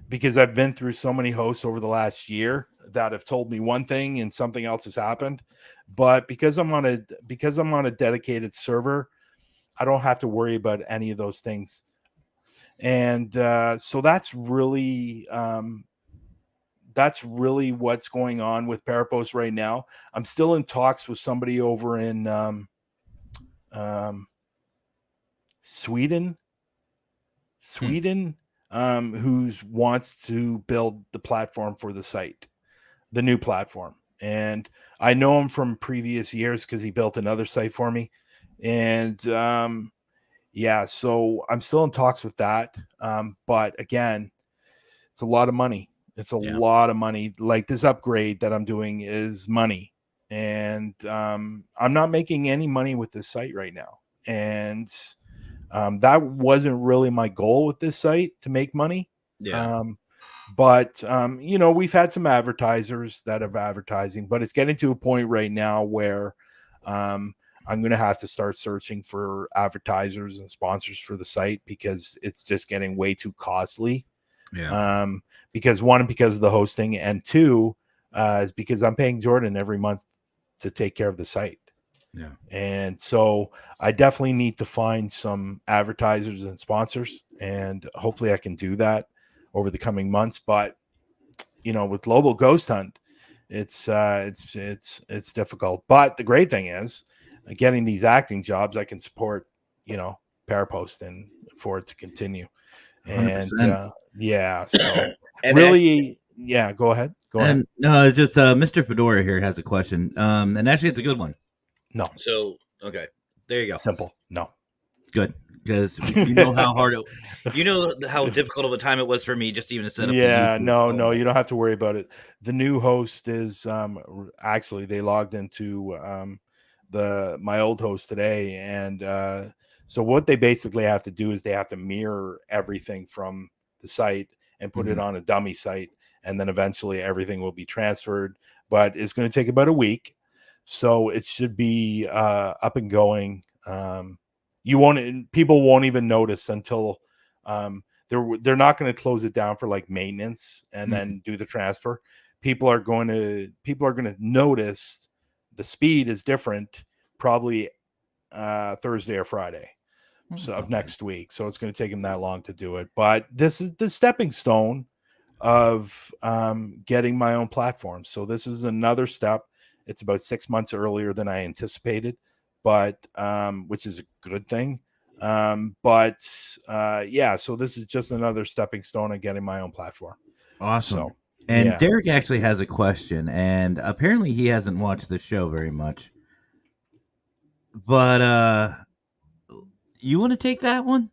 Because I've been through so many hosts over the last year that have told me one thing and something else has happened. But because I'm on a dedicated server, I don't have to worry about any of those things. And so that's really what's going on with Parapost right now. I'm still in talks with somebody over in Sweden, who wants to build the platform for the site, the new platform. And I know him from previous years because he built another site for me. And so I'm still in talks with that. But again, it's a lot of money. It's a lot of money. Like this upgrade that I'm doing is money. And I'm not making any money with this site right now. And that wasn't really my goal with this site, to make money. But we've had some advertisers that have advertising, but it's getting to a point right now where I'm going to have to start searching for advertisers and sponsors for the site because it's just getting way too costly. Because of the hosting, and two, is because I'm paying Jordan every month to take care of the site. And so I definitely need to find some advertisers and sponsors, and hopefully I can do that over the coming months. But with Global Ghost Hunt, it's difficult. But the great thing is, getting these acting jobs, I can support Parapost and for it to continue.
100%.
And so
And
really, go ahead.
No, it's just Mr. Fedora here has a question, and actually it's a good one.
No.
So okay, there you go.
Simple. No.
Good, because you know how hard how difficult of a time it was for me just even to set up.
No, you don't have to worry about it. The new host is actually they logged into my old host today, and so what they basically have to do is they have to mirror everything from the site and put it on a dummy site, and then eventually everything will be transferred. But it's going to take about a week. So it should be up and going. People won't even notice until they're not going to close it down for like maintenance and then do the transfer. People are going to notice the speed is different probably Thursday or Friday of next week. So it's going to take them that long to do it. But this is the stepping stone of getting my own platform. So this is another step. It's about 6 months earlier than I anticipated, but which is a good thing. So this is just another stepping stone of getting my own platform.
Awesome. Derek actually has a question, and apparently he hasn't watched the show very much. But you want to take that one?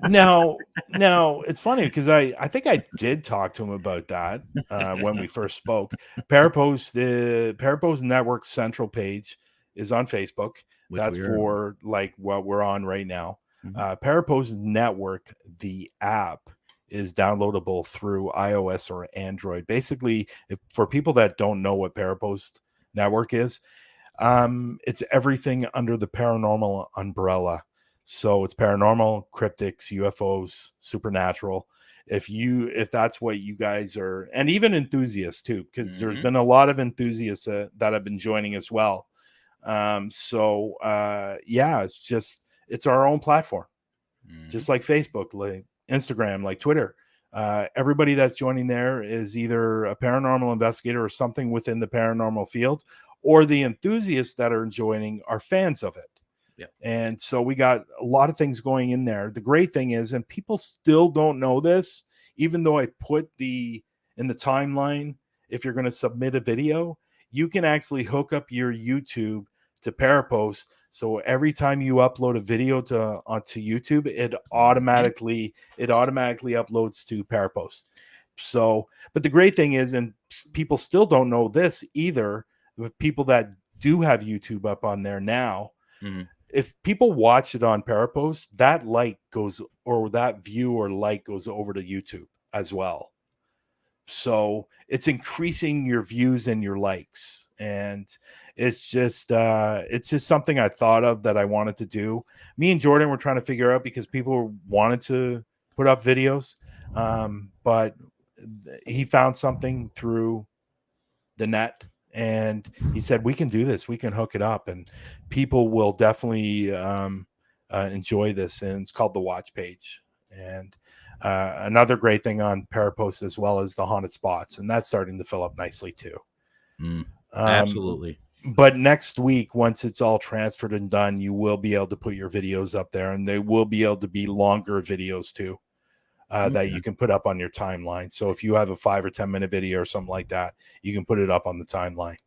Now it's funny because I think I did talk to him about that when we first spoke. Parapost Network Central page is on Facebook. That's for like what we're on right now. Parapost Network, the app, is downloadable through iOS or Android. Basically, for people that don't know what Parapost Network is, it's everything under the paranormal umbrella. So it's paranormal, cryptics, UFOs, supernatural. if that's what you guys are, and even enthusiasts too, because there's
Mhm.
been a lot of enthusiasts that have been joining as well. Yeah, it's our own platform, just like Facebook, like Instagram, like Twitter. Everybody that's joining there is either a paranormal investigator or something within the paranormal field, or the enthusiasts that are joining are fans of it.
Yeah.
And so we got a lot of things going in there. The great thing is, and people still don't know this, even though I put in the timeline, if you're going to submit a video, you can actually hook up your YouTube to Parapost. So every time you upload a video onto YouTube, it automatically uploads to Parapost. So, but the great thing is, and people still don't know this either, but people that do have YouTube up on there now, if people watch it on Parapost, that like goes, or that view or like goes over to YouTube as well. So it's increasing your views and your likes, and it's just something I thought of that I wanted to do. Me and Jordan were trying to figure out, because people wanted to put up videos, but he found something through the net, and he said, we can do this, we can hook it up, and people will definitely enjoy this. And it's called the Watch Page. And another great thing on Parapost as well is the haunted spots, and that's starting to fill up nicely too.
Absolutely.
But next week, once it's all transferred and done, you will be able to put your videos up there, and they will be able to be longer videos too, that you can put up on your timeline. So if you have a 5 or 10 minute video or something like that, you can put it up on the timeline,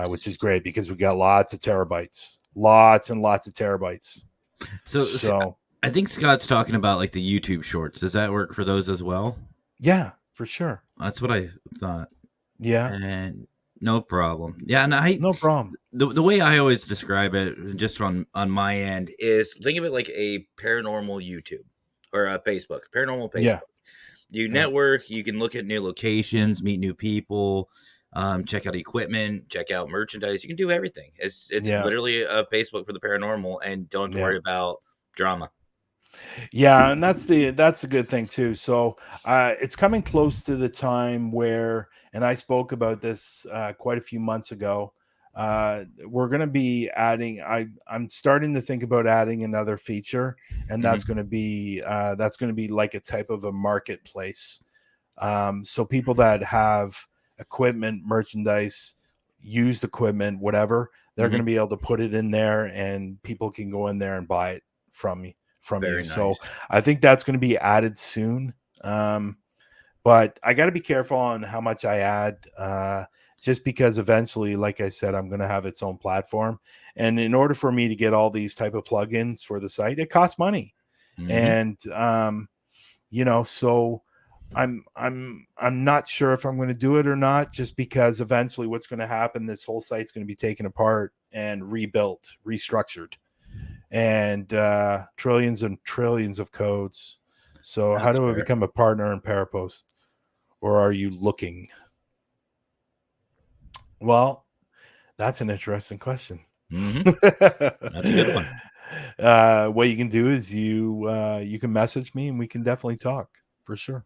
which is great, because we got lots and lots of terabytes. So
I think Scott's talking about like the YouTube shorts. Does that work for those as well?
Yeah, for sure.
That's what I thought.
Yeah.
And no problem. Yeah,
no problem.
The way I always describe it, just on my end, is think of it like a paranormal YouTube or a paranormal Facebook.
Yeah.
You network, you can look at new locations, meet new people, check out equipment, check out merchandise. You can do everything. It's literally a Facebook for the paranormal, and don't worry about drama.
Yeah, and that's a good thing too. So it's coming close to the time where, and I spoke about this quite a few months ago, we're going to be adding, I'm starting to think about adding another feature, and that's going to be like a type of a marketplace. So people that have equipment, merchandise, used equipment, whatever, they're going to be able to put it in there, and people can go in there and buy it from you.
Nice.
So I think that's going to be added soon. But I got to be careful on how much I add, just because eventually, like I said, I'm going to have its own platform. And in order for me to get all these type of plugins for the site, it costs money. And, so I'm not sure if I'm going to do it or not, just because eventually what's going to happen, this whole site's going to be taken apart and rebuilt, restructured, and trillions and trillions of codes. So how do I become a partner in Parapost? Or are you looking? Well, that's an interesting question.
That's a good one.
What you can do is you can message me, and we can definitely talk for sure.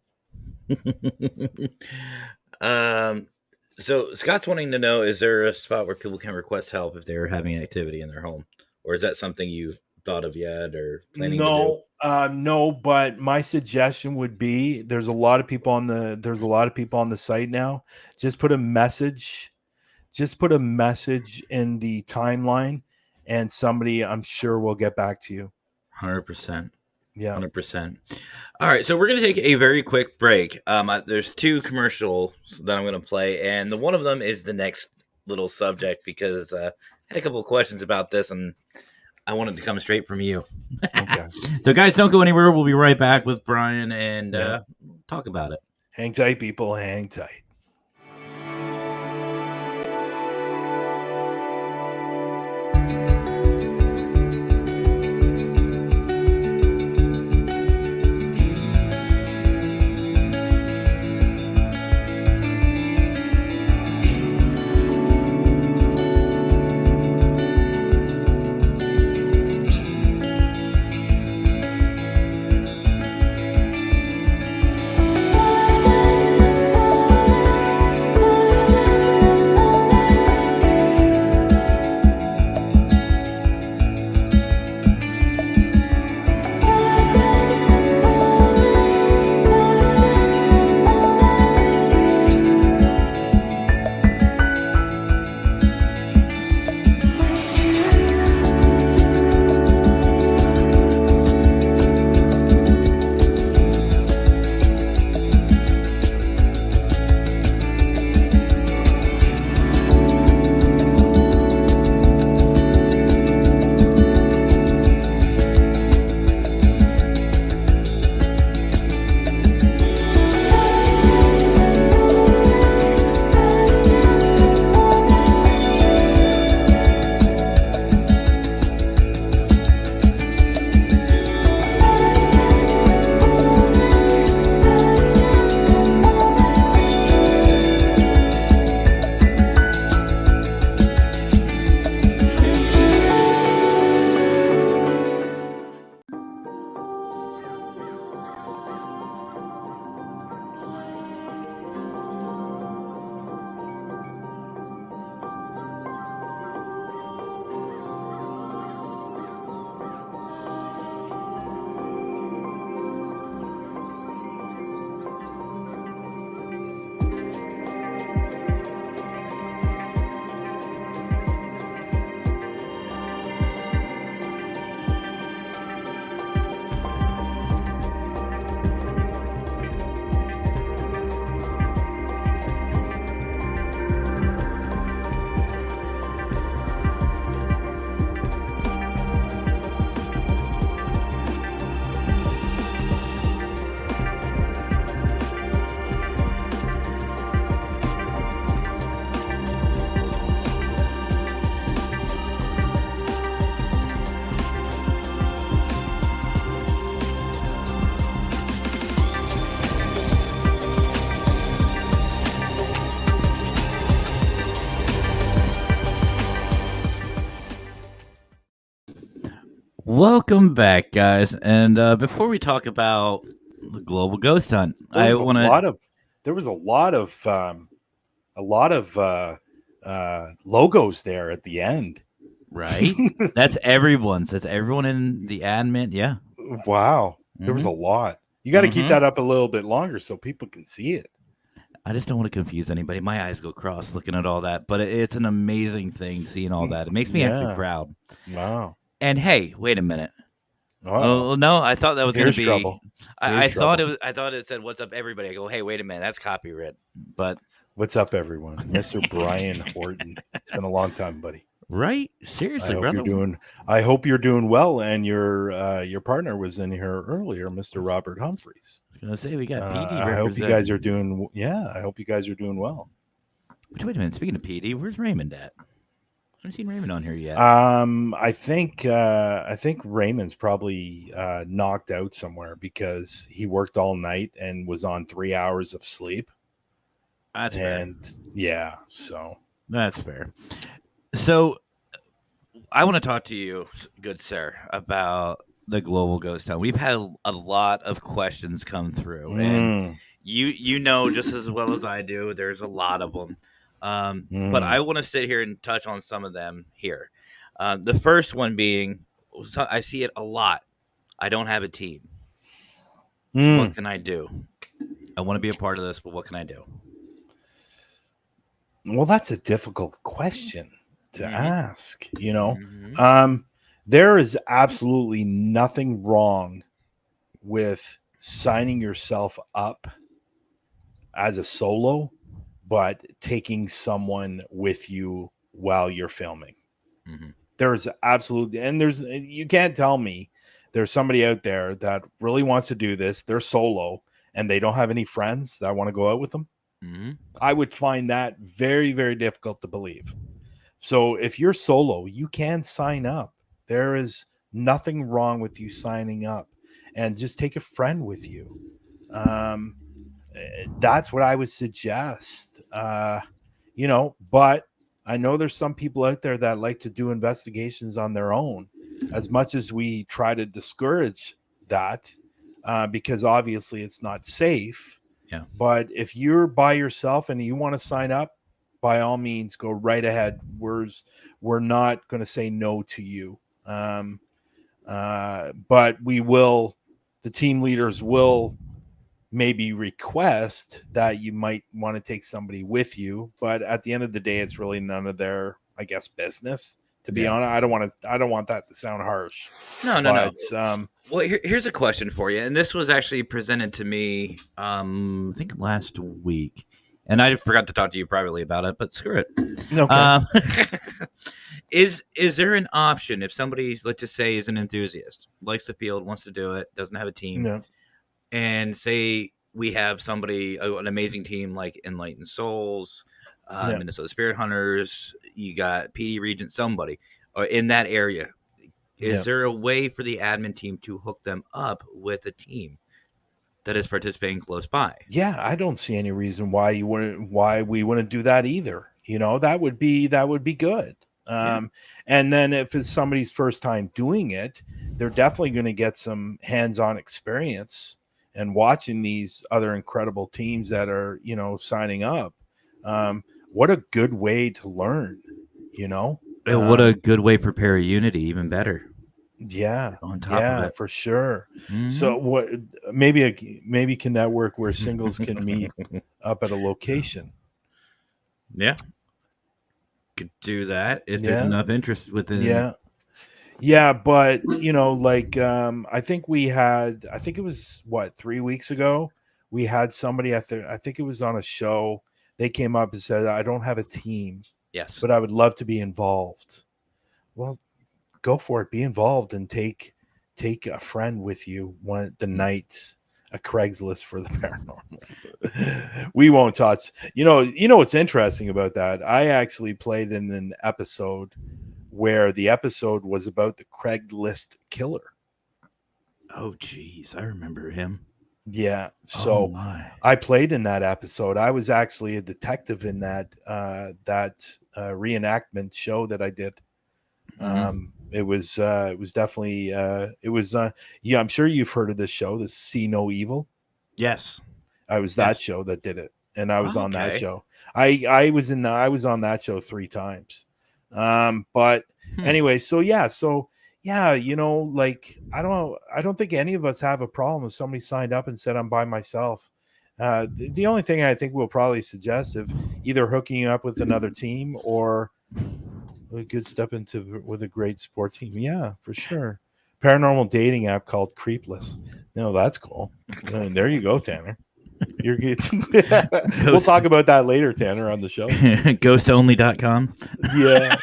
So Scott's wanting to know, is there a spot where people can request help if they're having activity in their home? Or is that something you thought of yet or planning to do?
No, but my suggestion would be, there's a lot of people on the site now. Just put a message in the timeline, and somebody, I'm sure, will get back to you.
100%.
Yeah.
100%. All right, so we're going to take a very quick break. There's 2 commercials that I'm going to play, and one of them is the next little subject, because I had a couple of questions about this, and I wanted to come straight from you.
Okay.
So, guys, don't go anywhere. We'll be right back with Bryan and talk about it.
Hang tight, people. Hang tight.
Welcome back, guys. And before we talk about the global ghost hunt,
There was
I want to.
there was a lot of logos there at the end.
Right? That's everyone's. That's everyone in the admin. Yeah.
Wow, there was a lot. You got to keep
Mhm.
that up a little bit longer so people can see it.
I just don't want to confuse anybody. My eyes go cross looking at all that, but it's an amazing thing seeing all that. It makes me actually
Yeah.
proud.
Wow.
And hey, wait a minute.
Uh-oh.
Oh no, I thought that was going
Here's
to be.
trouble.
I
Here's
thought
trouble.
it was. I thought it said, "What's up, everybody?" I go, "Hey, wait a minute, that's copyright." But
What's up, everyone? Mr. Bryan Horton. It's been a long time, buddy.
right,
I
seriously,
hope
brother.
you're doing well, and your partner was in here earlier, Mr. Robert Humphreys.
I was gonna say we got PD
I hope you
representing.
guys are doing. Yeah, I hope you guys are doing well.
Wait a minute. Speaking of PD, where's Raymond at? I haven't seen Raymond on here yet.
I think Raymond's probably knocked out somewhere because he worked all night and was on 3 hours of sleep.
That's fair.
And yeah, so
That's fair. So I want to talk to you, good sir, about the global ghost hunt. We've had a lot of questions come through, and you know just as well as I do. There's a lot of them, but I want to sit here and touch on some of them here. The first one being, I see it a lot. I don't have a team. What can I do? I want to be a part of this, but what can I do?
Well, that's a difficult question to ask, you know.
Mhm.
There is absolutely nothing wrong with signing yourself up as a solo, but taking someone with you while you're filming.
Mhm.
There's absolutely, and you can't tell me there's somebody out there that really wants to do this. They're solo and they don't have any friends that want to go out with them.
Mhm.
I would find that very, very difficult to believe. So if you're solo, you can sign up. There is nothing wrong with you signing up, and just take a friend with you. That's what I would suggest. But I know there's some people out there that like to do investigations on their own. As much as we try to discourage that, because obviously it's not safe.
Yeah.
But if you're by yourself and you want to sign up, by all means, go right ahead. We're not going to say no to you. But the team leaders will maybe request that you might want to take somebody with you. But at the end of the day, it's really none of their, I guess, business. To be honest, I don't want that to sound harsh.
No. Well, here's a question for you, and this was actually presented to me, I think last week, and I forgot to talk to you privately about it, but screw it.
Okay.
Is there an option if somebody, let's just say, is an enthusiast, likes the field, wants to do it, doesn't have a team,
No.
and say we have somebody, an amazing team like Enlightened Souls, Minnesota Spirit Hunters, you got PD Regent, somebody or in that area. Is there a way for the admin team to hook them up with a team that is participating close by?
Yeah, I don't see any reason why we wouldn't do that either. You know, that would be good. And then if it's somebody's first time doing it, they're definitely going to get some hands-on experience and watching these other incredible teams that are, signing up. What a good way to learn,
What a good way to prepare a Unity, even better.
Yeah,
on top of it,
for sure. So what? Maybe can that work where singles can meet up at a location?
Yeah, could do that if there's enough interest within.
Yeah, but I think it was 3 weeks ago. We had somebody I think it was on a show. They came up and said, "I don't have a team,
Yes,
but I would love to be involved." Well, go for it. Be involved and take a friend with you the night. A Craigslist for the paranormal. We won't touch. You know what's interesting about that? I actually played in an episode where the episode was about the Craigslist killer.
Oh, geez, I remember him.
Yeah, so I played in that episode. I was actually a detective in that reenactment show that I did. It was definitely yeah, I'm sure you've heard of this show, the See No Evil.
Yes.
I was that
Yes.
show that did it, and I was on that
Okay.
show. I was on that show 3 times. But anyway, so yeah, like I don't think any of us have a problem if somebody signed up and said I'm by myself. The only thing I think we'll probably suggest if either hooking you up with another team or a good step into with a great support team. Yeah, for sure. Paranormal dating app called Creepless. No, that's cool. And there you go, Tanner. You're good. We'll talk about that later, Tanner, on the show.
Ghostonly.com.
Yeah.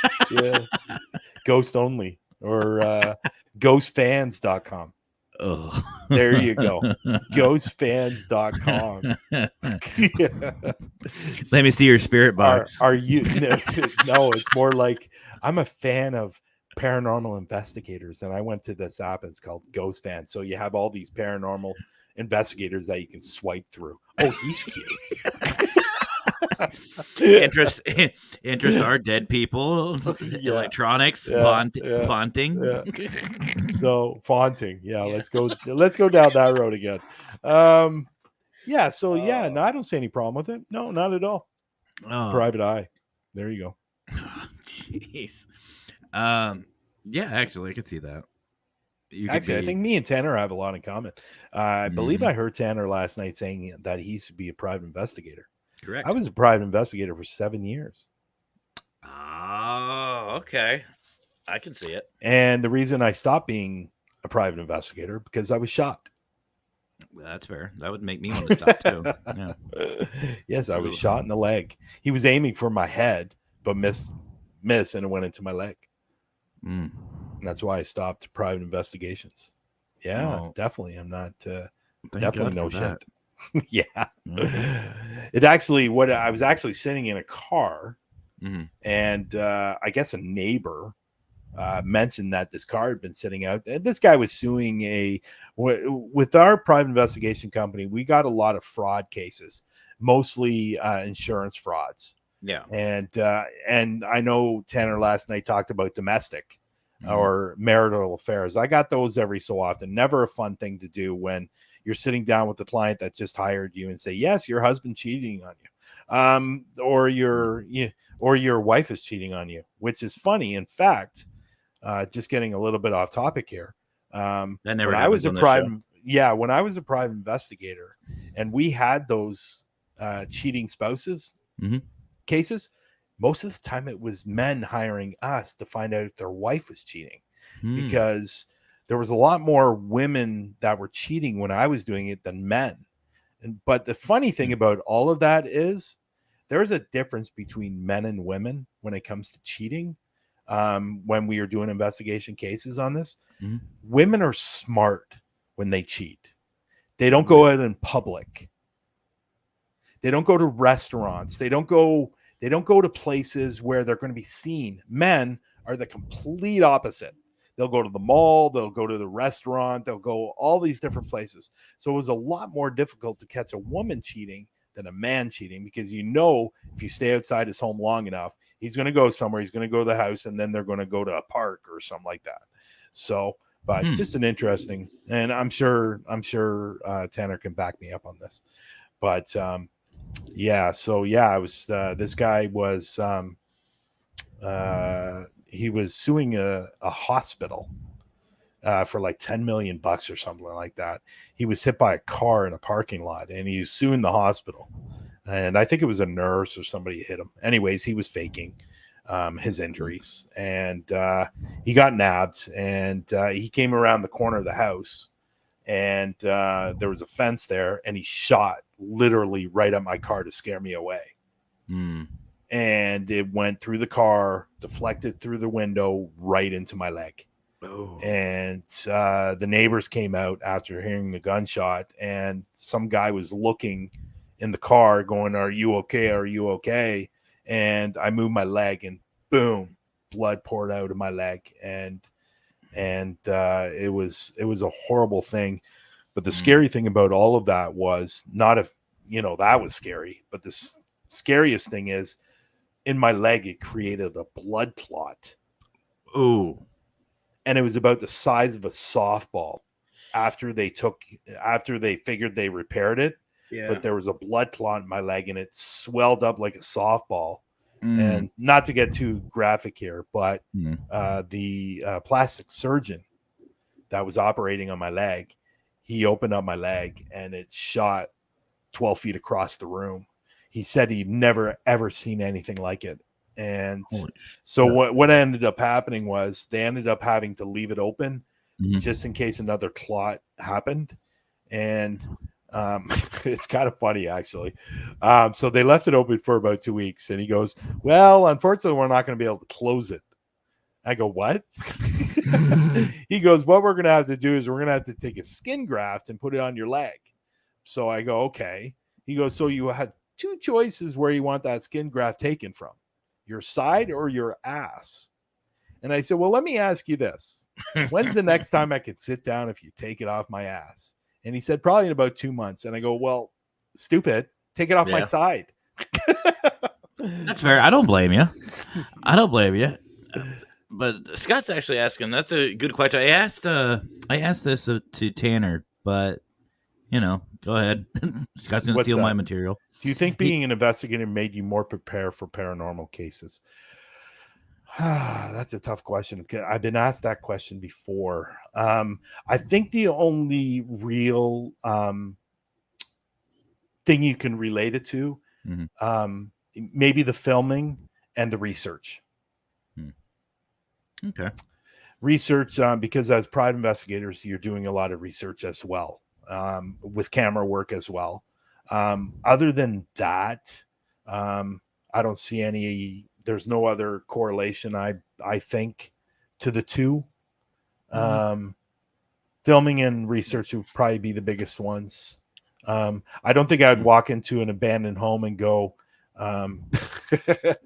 Ghost only or ghostfans.com.
Oh.
There you go. Ghostfans.com.
Let me see your spirit box.
Are you no, it's more like I'm a fan of paranormal investigators, and I went to this app. It's called Ghost Fan. So you have all these paranormal investigators that you can swipe through. Oh, he's cute.
interest are dead people,
Yeah.
electronics,
Yeah,
fonting.
yeah. So fonting. Yeah, let's go down that road again. Yeah, so yeah, no, I don't see any problem with it. No, not at all.
Oh,
Private eye. There you go.
jeez. Yeah, actually, I could see that.
Actually, I think me and Tanner have a lot in common. I believe I heard Tanner last night saying that he used to be a private investigator.
correct.
I was a private investigator for 7 years.
Oh, okay. I can see it.
And the reason I stopped being a private investigator because I was shot.
That's fair. That would make me want to stop too. Yeah.
Yes, I was shot in the leg. He was aiming for my head, but missed, and it went into my leg.
Mm.
And that's why I stopped private investigations. Yeah,
Oh.
definitely. I'm not
Thank
definitely
God
no
for that.
shit. Yeah.
Mhm.
It actually, what I was actually sitting in a car,
Mhm.
and I guess a neighbor mentioned that this car had been sitting out. And this guy was suing with our private investigation company. We got a lot of fraud cases, mostly insurance frauds.
Yeah.
And I know Tanner last night talked about domestic or marital affairs. I got those every so often. Never a fun thing to do when you're sitting down with the client that just hired you and say, yes, your husband cheating on you. Or your wife is cheating on you, which is funny. In fact, just getting a little bit off topic here.
That never
when I
happens
was a
on this
private,
show.
when I was a private investigator, and we had those cheating spouses cases, most of the time it was men hiring us to find out if their wife was cheating, because there was a lot more women that were cheating when I was doing it than men. But the funny thing about all of that is there's a difference between men and women when it comes to cheating. When we are doing investigation cases on this, women are smart when they cheat. They don't go out in public. They don't go to restaurants. They don't go to places where they're going to be seen. Men are the complete opposite. They'll go to the mall, they'll go to the restaurant, they'll go all these different places. So it was a lot more difficult to catch a woman cheating than a man cheating, because if you stay outside his home long enough, he's going to go somewhere, he's going to go to the house, and then they're going to go to a park or something like that. So, but just an interesting, and I'm sure Tanner can back me up on this. But yeah, so yeah, I was this guy was he was suing a hospital for like $10 million or something like that. He was hit by a car in a parking lot, and he's suing the hospital. And I think it was a nurse or somebody hit him. Anyways, he was faking his injuries, and he got nabbed. And he came around the corner of the house, and there was a fence there, and he shot literally right at my car to scare me away. And it went through the car, deflected through the window, right into my leg. Oh. And the neighbors came out after hearing the gunshot, and some guy was looking in the car going, "Are you okay? Are you okay?" And I moved my leg, and boom, blood poured out of my leg. And it was a horrible thing. But the scary thing about all of that was not if, that was scary, but the scariest thing is in my leg, it created a blood clot.
Ooh.
and it was about the size of a softball. After they figured they repaired it, but there was a blood clot in my leg, and it swelled up like a softball. And not to get too graphic here, but the plastic surgeon that was operating on my leg, he opened up my leg and it shot 12 feet across the room. He said he'd never, ever seen anything like it. And so what ended up happening was they ended up having to leave it open just in case another clot happened. And it's kind of funny, actually. So they left it open for about 2 weeks. And he goes, well, unfortunately, we're not going to be able to close it. I go, what? He goes, what we're going to have to do is we're going to have to take a skin graft and put it on your leg. So I go, okay. He goes, so you had 2 choices where you want that skin graft taken from, your side or your ass. And I said, well, let me ask you this. When's the next time I could sit down if you take it off my ass? And he said, probably in about 2 months. And I go, well, stupid, take it off my side.
That's fair. I don't blame you. But Scott's actually asking, that's a good question. I asked this to Tanner, but go ahead. Scott's going to steal my material.
Do you think being an investigator made you more prepared for paranormal cases? That's a tough question. I've been asked that question before. I think the only real thing you can relate it to, maybe the filming and the research.
Okay.
Research, because as private investigators, you're doing a lot of research as well, with camera work as well. Other than that, I don't see there's no other correlation, I think, to the two. Filming and research would probably be the biggest ones. I don't think I'd walk into an abandoned home and go, that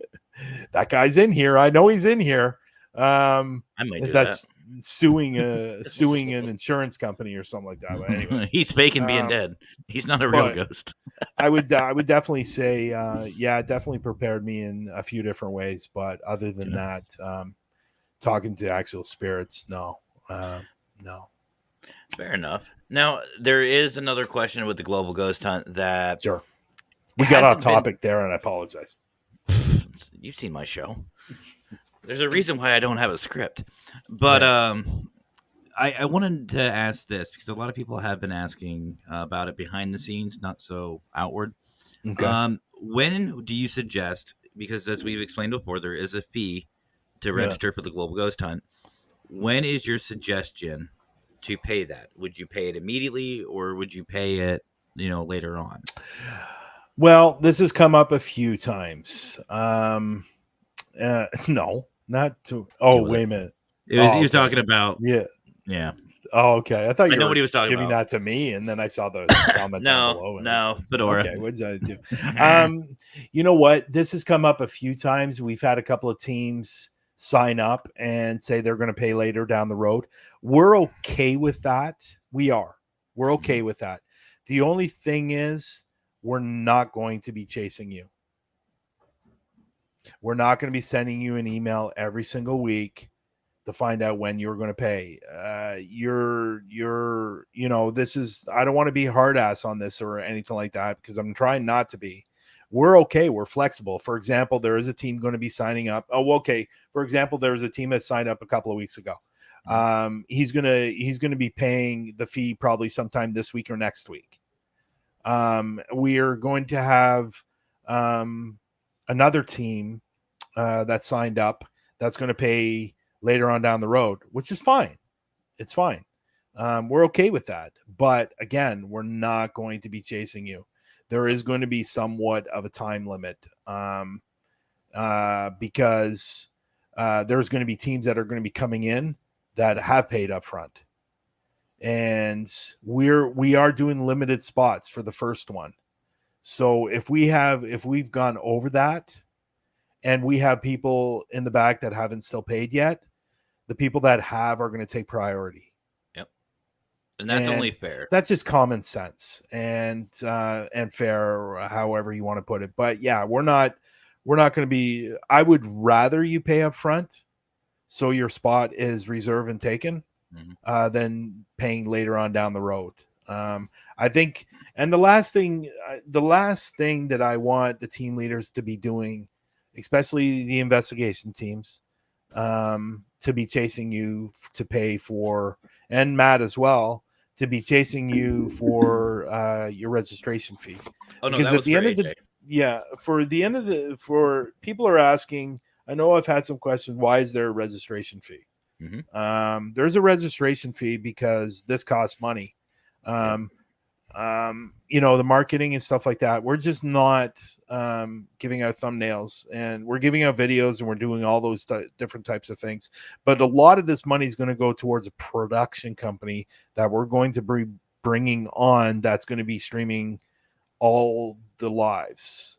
guy's in here. I know he's in here.
I might do that.
suing an insurance company or something like that. But anyway,
he's faking being dead. He's not a real ghost.
I would definitely say, it definitely prepared me in a few different ways. But other than that, talking to actual spirits, no.
Fair enough. Now there is another question with the global ghost hunt that
we got off topic there, and I apologize.
You've seen my show. There's a reason why I don't have a script, but I wanted to ask this because a lot of people have been asking about it behind the scenes, not so outward.
Okay.
When do you suggest? Because as we've explained before, there is a fee to register for the global ghost hunt. When is your suggestion to pay that? Would you pay it immediately, or would you pay it, later on?
Well, this has come up a few times. No, not to. Oh, wait a minute.
He was talking about.
Yeah. Oh, okay. I thought you were
what he was talking
giving
about.
that to me, and then I saw the comment down below.
No, Fedora.
Okay, what did I do? You know what? This has come up a few times. We've had a couple of teams sign up and say they're going to pay later down the road. We're okay with that. We're okay with that. The only thing is, we're not going to be chasing you. We're not going to be sending you an email every single week to find out when you're going to pay. This is, I don't want to be hard ass on this or anything like that, because I'm trying not to be. We're okay. We're flexible. For example, there is a team going to be signing up. Oh, okay. For example, there was a team that signed up a couple of weeks ago. He's going to be paying the fee probably sometime this week or next week. We are going to have, another team that signed up that's going to pay later on down the road, which is fine. It's fine. We're okay with that. But again, we're not going to be chasing you. There is going to be somewhat of a time limit because there's going to be teams that are going to be coming in that have paid up front. And we are doing limited spots for the first one. So if we've gone over that and we have people in the back that haven't still paid yet, the people that have are going to take priority.
Yep. And that's only fair.
That's just common sense and fair, or however you want to put it. But yeah, we're not going to be, I would rather you pay up front so your spot is reserved and taken, than paying later on down the road. I think, and the last thing that I want the team leaders to be doing, especially the investigation teams, to be chasing you to pay for, and Matt as well, to be chasing you for your registration fee.
Oh no,
Because
that was for AJ.
For people are asking, I know I've had some questions, why is there a registration fee? There's a registration fee because this costs money. The marketing and stuff like that. We're just not giving out thumbnails, and we're giving out videos, and we're doing all those different types of things. But a lot of this money is going to go towards a production company that we're going to be bringing on, that's going to be streaming all the lives.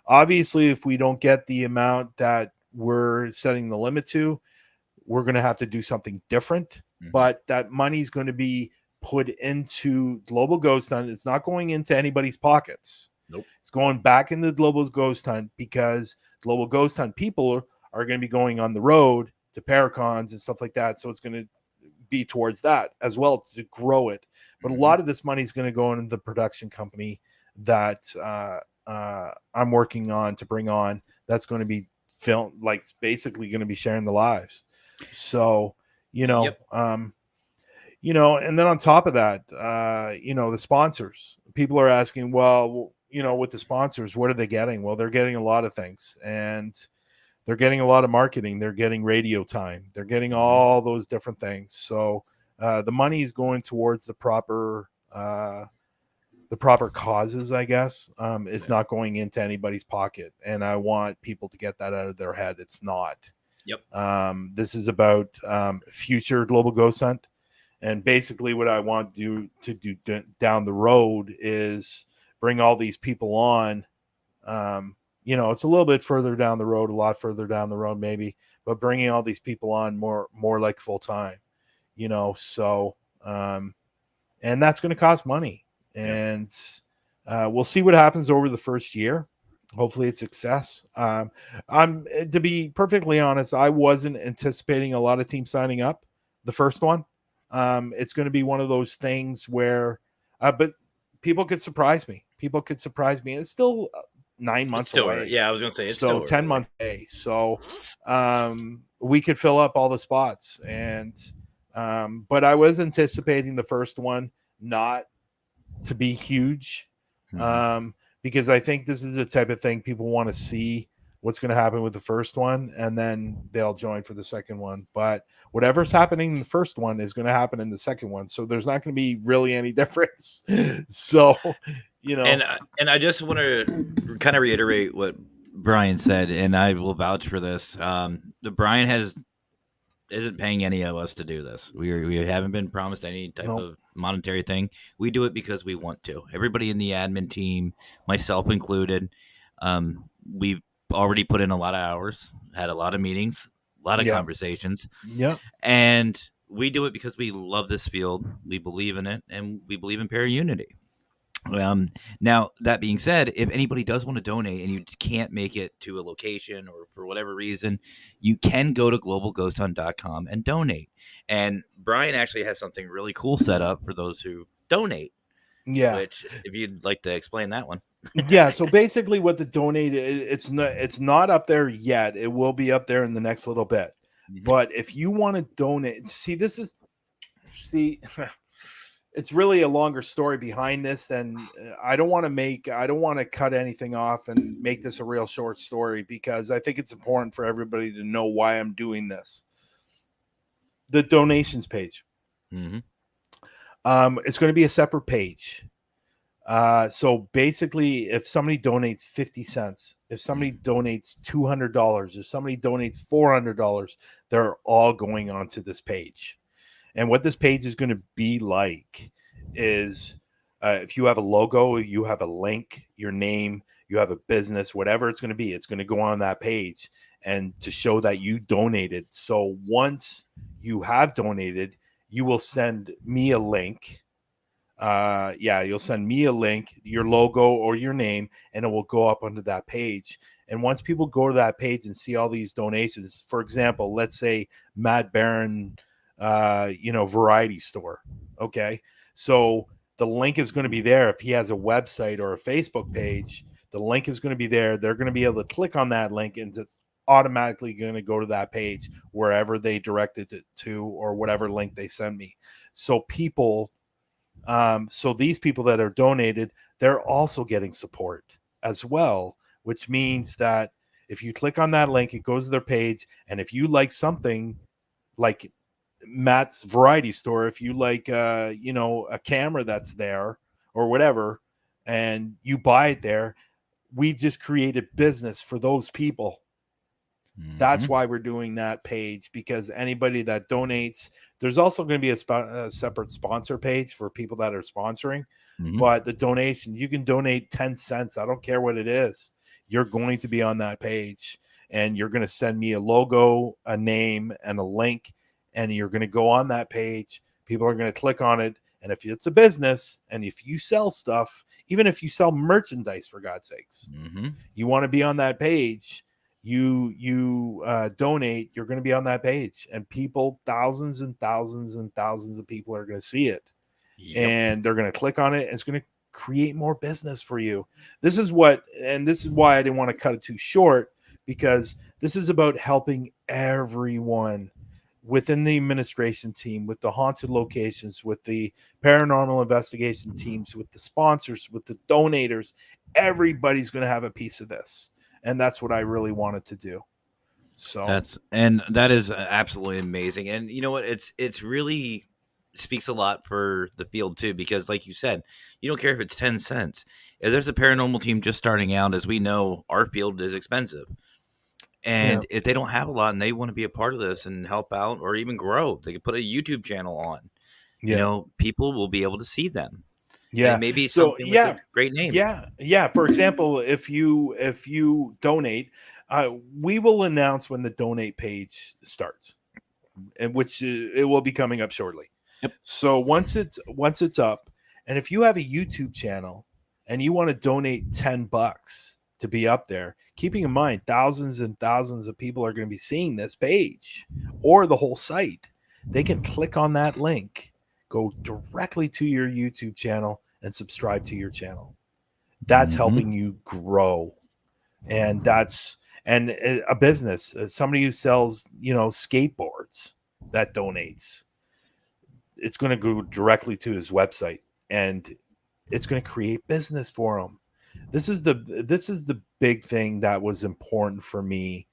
Obviously, if we don't get the amount that we're setting the limit to, we're going to have to do something different. But that money is going to be put into Global Ghost Hunt. It's not going into anybody's pockets.
Nope.
It's going back into Global Ghost Hunt, because Global Ghost Hunt people are going to be going on the road to Paracons and stuff like that. So it's going to be towards that as well to grow it. But a lot of this money is going to go into the production company that I'm working on to bring on. That's going to be film, like basically going to be sharing the lives. So, and then on top of that, the sponsors, people are asking, well, with the sponsors, what are they getting? Well, they're getting a lot of things, and they're getting a lot of marketing. They're getting radio time. They're getting all those different things. So the money is going towards the proper causes, I guess. It's not going into anybody's pocket. And I want people to get that out of their head. It's not. This is about future Global Ghost Hunt. And basically what I want to do down the road is bring all these people on. It's a little bit further down the road, a lot further down the road maybe, but bringing all these people on more like full time, so and that's going to cost money. And we'll see what happens over the first year. Hopefully it's success. To be perfectly honest, I wasn't anticipating a lot of teams signing up the first one. It's going to be one of those things where, but people could surprise me. And it's still 9 months away.
Yeah, I was going to say it's
still 10 months away. So we could fill up all the spots. And but I was anticipating the first one not to be huge, because I think this is the type of thing people want to see what's going to happen with the first one, and then they'll join for the second one. But whatever's happening in the first one is going to happen in the second one. So there's not going to be really any difference. So,
And I just want to kind of reiterate what Bryan said, and I will vouch for this. Bryan isn't paying any of us to do this. We haven't been promised any type of monetary thing. We do it because we want to. Everybody in the admin team, myself included, we've already put in a lot of hours, had a lot of meetings, a lot of conversations. And we do it because we love this field. We believe in it, and we believe in Paraunity. Now, that being said, if anybody does want to donate and you can't make it to a location or for whatever reason, you can go to globalghosthunt.com and donate. And Bryan actually has something really cool set up for those who donate. Which, if you'd like to explain that one.
So basically what the donate is, it's not up there yet. It will be up there in the next little bit. But if you want to donate, it's really a longer story behind this than I don't want to cut anything off and make this a real short story, because I think it's important for everybody to know why I'm doing this. The donations page. It's going to be a separate page. So basically, if somebody donates 50 cents, if somebody donates $200, if somebody donates $400, they're all going onto this page. And what this page is going to be like is if you have a logo, you have a link, your name, you have a business, whatever it's going to be, it's going to go on that page and to show that you donated. So once you have donated, you will send me a link. You'll send me a link, your logo or your name, and it will go up onto that page. And once people go to that page and see all these donations, for example, let's say Matt Barron, variety store. Okay. So the link is going to be there. If he has a website or a Facebook page, the link is going to be there. They're going to be able to click on that link and it's automatically going to go to that page wherever they directed it to or whatever link they send me. So so these people that are donated, they're also getting support as well, which means that if you click on that link, it goes to their page. And if you like something like Matt's variety store, if you like, a camera that's there or whatever, and you buy it there, we've just created business for those people. That's why we're doing that page, because anybody that donates, there's also going to be a separate sponsor page for people that are sponsoring. But the donation, you can donate 10 cents. I don't care what it is. You're going to be on that page and you're going to send me a logo, a name, and a link. And you're going to go on that page. People are going to click on it. And if it's a business and if you sell stuff, even if you sell merchandise, for God's sakes, you want to be on that page. You donate, you're going to be on that page, and people, thousands and thousands and thousands of people are going to see it. And they're going to click on it, and it's going to create more business for you. This is why I didn't want to cut it too short, because this is about helping everyone within the administration team, with the haunted locations, with the paranormal investigation teams, with the sponsors, with the donators. Everybody's going to have a piece of this. And that's what I really wanted to do. So
that is absolutely amazing. And you know what? It's really speaks a lot for the field too, because like you said, you don't care if it's 10 cents. If there's a paranormal team just starting out, as we know, our field is expensive. And if they don't have a lot and they want to be a part of this and help out or even grow, they can put a YouTube channel on. People will be able to see them.
Yeah,
and maybe something with a great name.
Yeah. For example, if you donate, we will announce when the donate page starts, and which it will be coming up shortly.
Yep.
So once it's up, and if you have a YouTube channel and you want to donate $10 to be up there, keeping in mind thousands and thousands of people are going to be seeing this page or the whole site, they can click on that link, go directly to your YouTube channel and subscribe to your channel. That's helping you grow. And and a business, somebody who sells, skateboards that donates, it's going to go directly to his website and it's going to create business for him. This is the big thing that was important for me,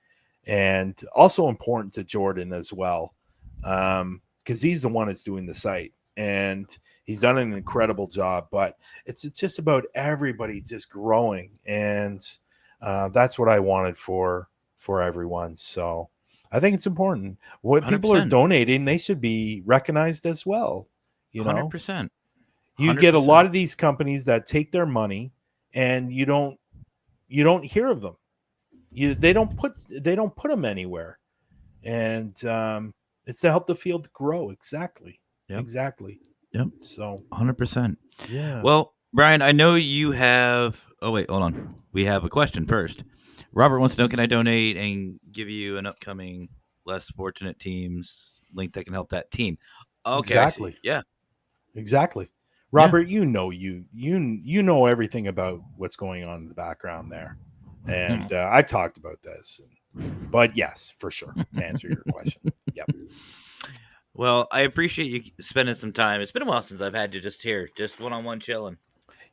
and also important to Jordan as well. Because he's the one that's doing the site. And he's done an incredible job, but it's just about everybody just growing. And that's what I wanted for everyone. So I think it's important. What 100%. People are donating, they should be recognized as well.
100%.
You get a lot of these companies that take their money and you don't hear of them. They don't put them anywhere. And it's to help the field grow. Exactly.
Yep.
Exactly.
Yep.
So
100%.
Yeah.
Well, Bryan, I know you have. Oh wait, hold on. We have a question first. Robert wants to know: can I donate and give you an upcoming less fortunate teams link that can help that team? Okay.
Exactly.
Yeah.
Exactly. Robert, you know everything about what's going on in the background there, and I talked about this. But yes, for sure, to answer your question. Yep.
Well, I appreciate you spending some time. It's been a while since I've had you just one-on-one chilling.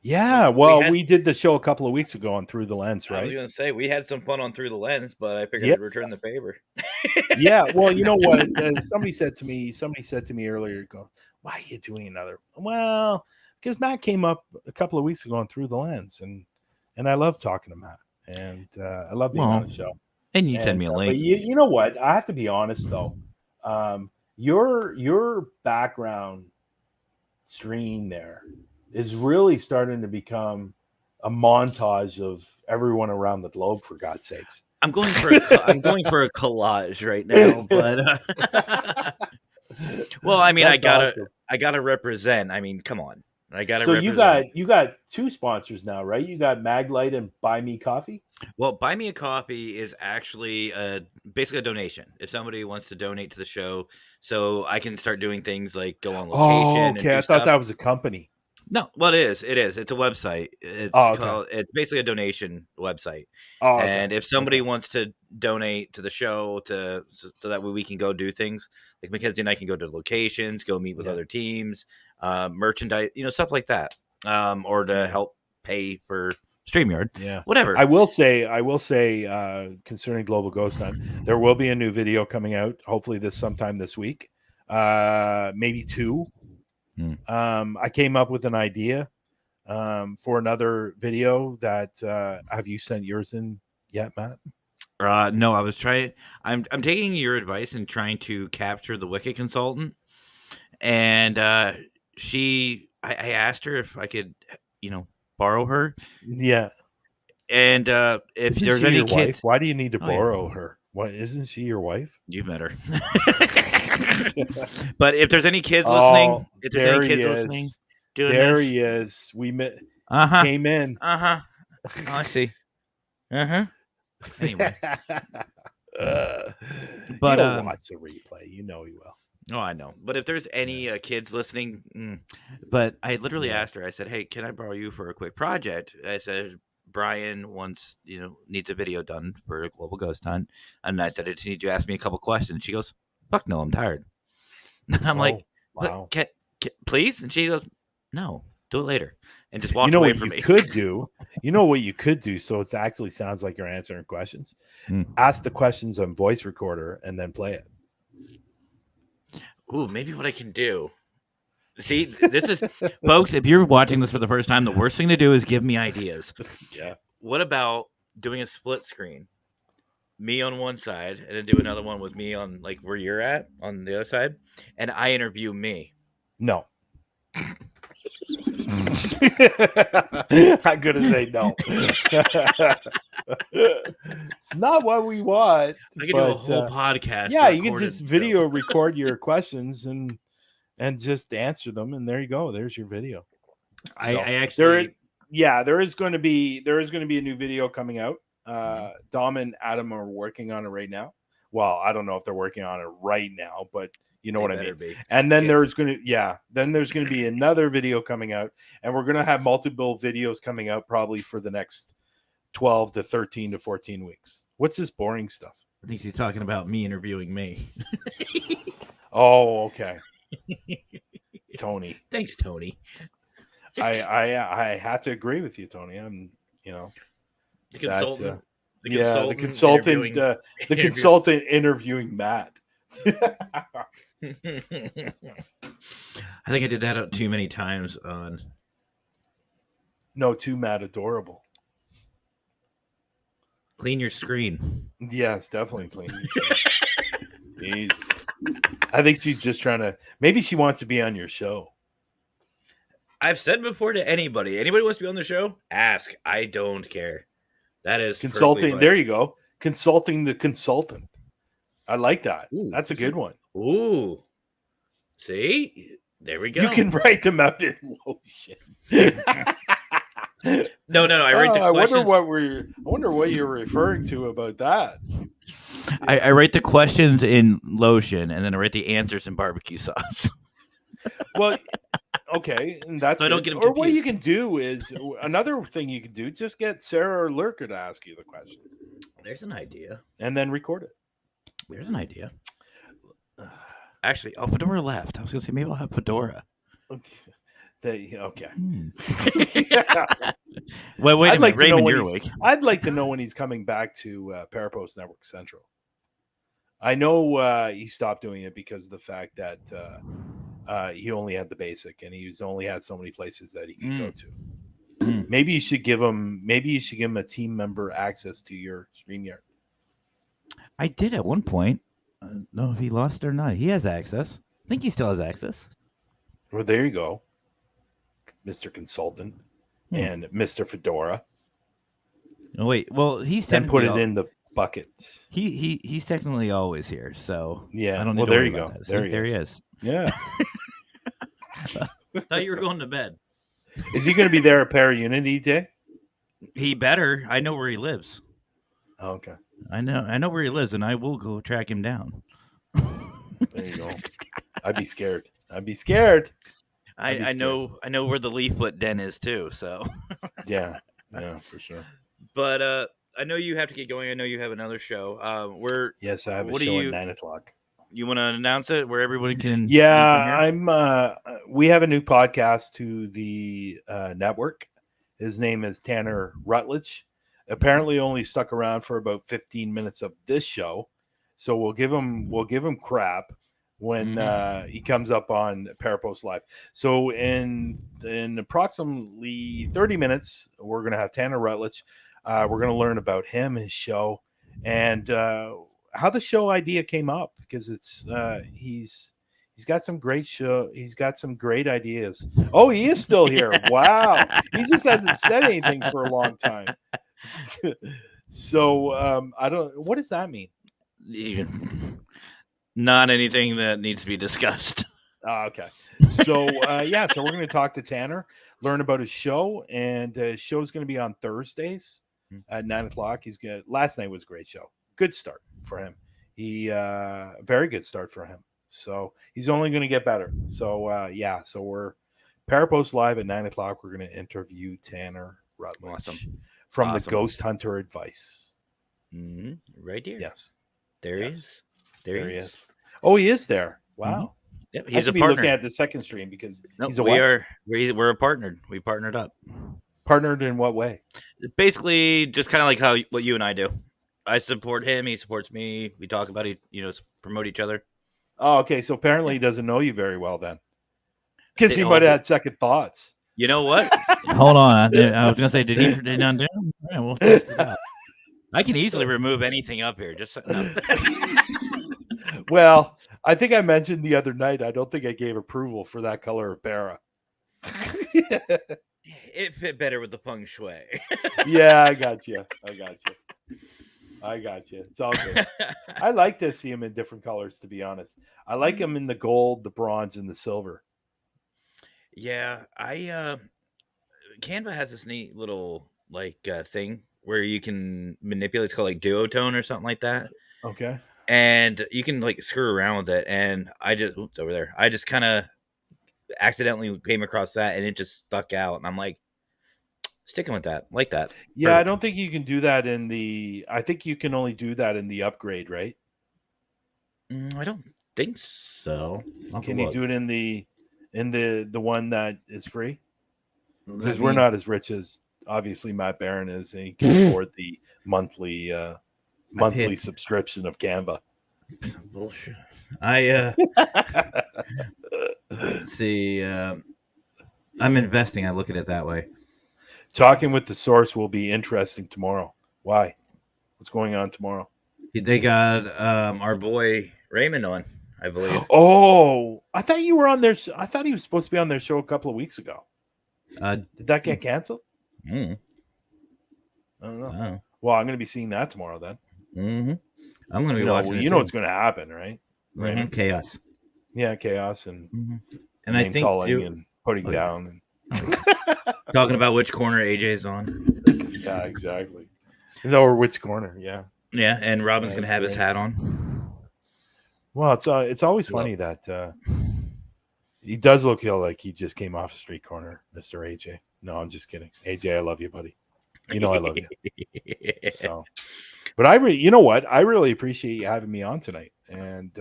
Yeah, well, we did the show a couple of weeks ago on Through the Lens, right?
I was going to say, we had some fun on Through the Lens, but I figured I'd return the favor.
Yeah, well, you know what? Somebody said to me earlier, why are you doing another? Well, because Matt came up a couple of weeks ago on Through the Lens, and I love talking to Matt, and I love being on the show.
And you send me a link.
But you know what? I have to be honest, though. Your background stream there is really starting to become a montage of everyone around the globe, for God's sakes.
I'm going for a collage right now, but well, I mean, I gotta represent. I mean, come on, I got to
So
represent.
you got two sponsors now, right? You got Maglite and Buy Me Coffee.
Well, Buy Me a Coffee is actually basically a donation. If somebody wants to donate to the show, so I can start doing things like go on location
Oh,
and
okay.
do
I thought
stuff.
that was a company.
No, well, it is. It is. It's a website. It's
Oh, okay.
called. It's basically a donation website.
Oh, okay.
And if somebody wants to donate to the show so that way we can go do things like Mackenzie and I can go to locations, go meet with other teams, merchandise, stuff like that, or to help pay for StreamYard, whatever.
I will say, concerning Global Ghost Hunt, there will be a new video coming out. Hopefully, sometime this week, maybe 2. I came up with an idea for another video. That have you sent yours in yet, Matt?
No, I was trying. I'm taking your advice and trying to capture the Wicked consultant, and I asked her if I could, borrow her.
Yeah.
And if
Isn't
there's
she
any
your
kids,
wife? Why do you need to borrow her? What, isn't she your wife?
You met her. But if there's any kids listening,
there he is. We met. Came in.
Oh, I see. Anyway, but
you'll watch the replay. You know he will.
Oh, I know. But if there's any kids listening, but I literally asked her. I said, "Hey, can I borrow you for a quick project?" I said, "Bryan wants, needs a video done for a Global Ghost Hunt," and I said, "I just need you to ask me a couple questions." She goes, "Fuck no, I'm tired." And I'm like, "Wow, can, please?" And she goes, "No, do it later," and just walk away from me.
You know what you could do, so it actually sounds like you're answering questions. Ask the questions on voice recorder and then play it.
Ooh, maybe what I can do. See, this is, folks, if you're watching this for the first time, the worst thing to do is give me ideas.
Yeah.
What about doing a split screen? Me on one side, and then do another one with me on, like, where you're at on the other side, and I interview me.
No. I'm going to say no. It's not what we want.
I can do a whole podcast.
Yeah, you can just video record your questions and just answer them, and there you go. There's your video.
I actually,
there is going to be a new video coming out. Dom and Adam are working on it right now. Well, I don't know if they're working on it right now, but you know what I mean. And then there's going to be another video coming out, and we're going to have multiple videos coming out probably for the next 12 to 13 to 14 weeks. What's this boring stuff?
I think she's talking about me interviewing me.
Oh, okay. Tony.
Thanks, Tony.
I have to agree with you, Tony. I'm,
the consultant.
The consultant interviewing Matt.
I think I did that too many times on.
No, too Matt adorable.
Clean your screen.
Yeah, it's definitely clean. I think she's just trying to. Maybe she wants to be on your show.
I've said before to anybody wants to be on the show, ask. I don't care. That is
consulting. There you go. Consulting the consultant. I like that.
Ooh,
that's a good one.
Ooh. See? There we go.
You can write them out in lotion.
No. I write the questions.
I wonder what you're referring to about that.
I write the questions in lotion, and then I write the answers in barbecue sauce.
Well, okay, and that's
so I don't get them
or
confused.
what you can do is another thing you can do. Just get Sarah or Lurker to ask you the questions.
There's an idea,
and then record it.
There's an idea. Actually, Fedora left. I was gonna say maybe I'll have Fedora.
Okay.
Well, wait a minute, Raymond, you're awake.
I'd like to know when he's coming back to Parapost Network Central. I know he stopped doing it because of the fact that he only had the basic, and he's only had so many places that he could go to. Maybe you should give him. Maybe you should give him a team member access to your StreamYard.
I did at one point. I don't know if he lost it or not. He has access. I think he still has access.
Well, there you go, Mr. Consultant and Mr. Fedora.
Oh wait, well he's
then put it in the bucket.
He's technically always here, so
yeah.
I don't need
there
to
you go.
There he is.
Yeah.
I thought you were going to bed.
Is he going to be there at Para-Unity Day?
He better. I know where he lives.
Oh, okay.
I know where he lives, and I will go track him down.
There you go. I'd be scared.
I know where the Leaffoot Den is too. So
Yeah, for sure.
But I know you have to get going. I know you have another show.
Yes, I have
what
a
do
show
you-
at 9:00.
You want to announce it where everybody can?
Yeah, we have a new podcast to the network. His name is Tanner Rutledge. Apparently, only stuck around for about 15 minutes of this show, so we'll give him crap when he comes up on Parapost Live. So in approximately 30 minutes, we're gonna have Tanner Rutledge. We're gonna learn about him, his show, and how the show idea came up, because it's he's got some great show. He's got some great ideas. Oh, he is still here. Wow. He just hasn't said anything for a long time. So I don't. What does that mean?
Not anything that needs to be discussed.
Okay. So so we're going to talk to Tanner, learn about his show, and his show's going to be on Thursdays at 9:00. Last night was a great show. Good start for him. Very good start for him. So he's only going to get better. So so we're Parapost Live at 9:00. We're going to interview Tanner Rutledge from the Ghost Hunter Advice.
Right here.
Yes.
There he is. There he is.
Oh, he is there. Wow.
Yep,
He's a partner. Looking at the second stream because he's a
we're a partnered. We partnered up.
Partnered in what way?
Basically, just kind of like what you and I do. I support him. He supports me. We talk about it. Promote each other.
Oh, okay. So apparently he doesn't know you very well then, because he might have had second thoughts.
You know what?
Hold on. I was gonna say, did he not do? Yeah, we'll test it out.
I can easily remove anything up here. Just no.
Well, I think I mentioned the other night, I don't think I gave approval for that color of para.
It fit better with the feng shui.
Yeah, I got you. It's all good. I like to see him in different colors, to be honest. I like him in the gold, the bronze, and the silver.
Yeah, Canva has this neat little thing where you can manipulate. It's called like duotone or something like that.
Okay.
And you can screw around with it. And I just kind of accidentally came across that, and it just stuck out. And I'm like, sticking with that, like that.
Yeah,
Perfect.
I don't think you can do that I think you can only do that in the upgrade, right?
I don't think so.
Can you do it in the one that is free? Because we're not as rich as obviously Matt Barron is, and he can afford the monthly subscription of Canva.
Bullshit. See, I'm investing. I look at it that way.
Talking with the source will be interesting tomorrow. Why? What's going on tomorrow?
They got our boy Raymond on, I believe.
Oh, I thought you were on their. I thought he was supposed to be on their show a couple of weeks ago. Did that get canceled? I don't know.
Oh.
Well, I'm going to be seeing that tomorrow then.
I'm going to be watching.
You know what's going to happen, right?
Mm-hmm. Chaos.
Yeah, chaos and
and I think
calling and putting down and
talking about which corner AJ's on.
Yeah, exactly. Or which corner? Yeah.
Yeah, and Robin's going to have his hat on.
Well, it's always funny that he does look like he just came off a street corner, Mr. AJ. No, I'm just kidding. AJ, I love you, buddy. You know I love you. So, but you know what? I really appreciate you having me on tonight. And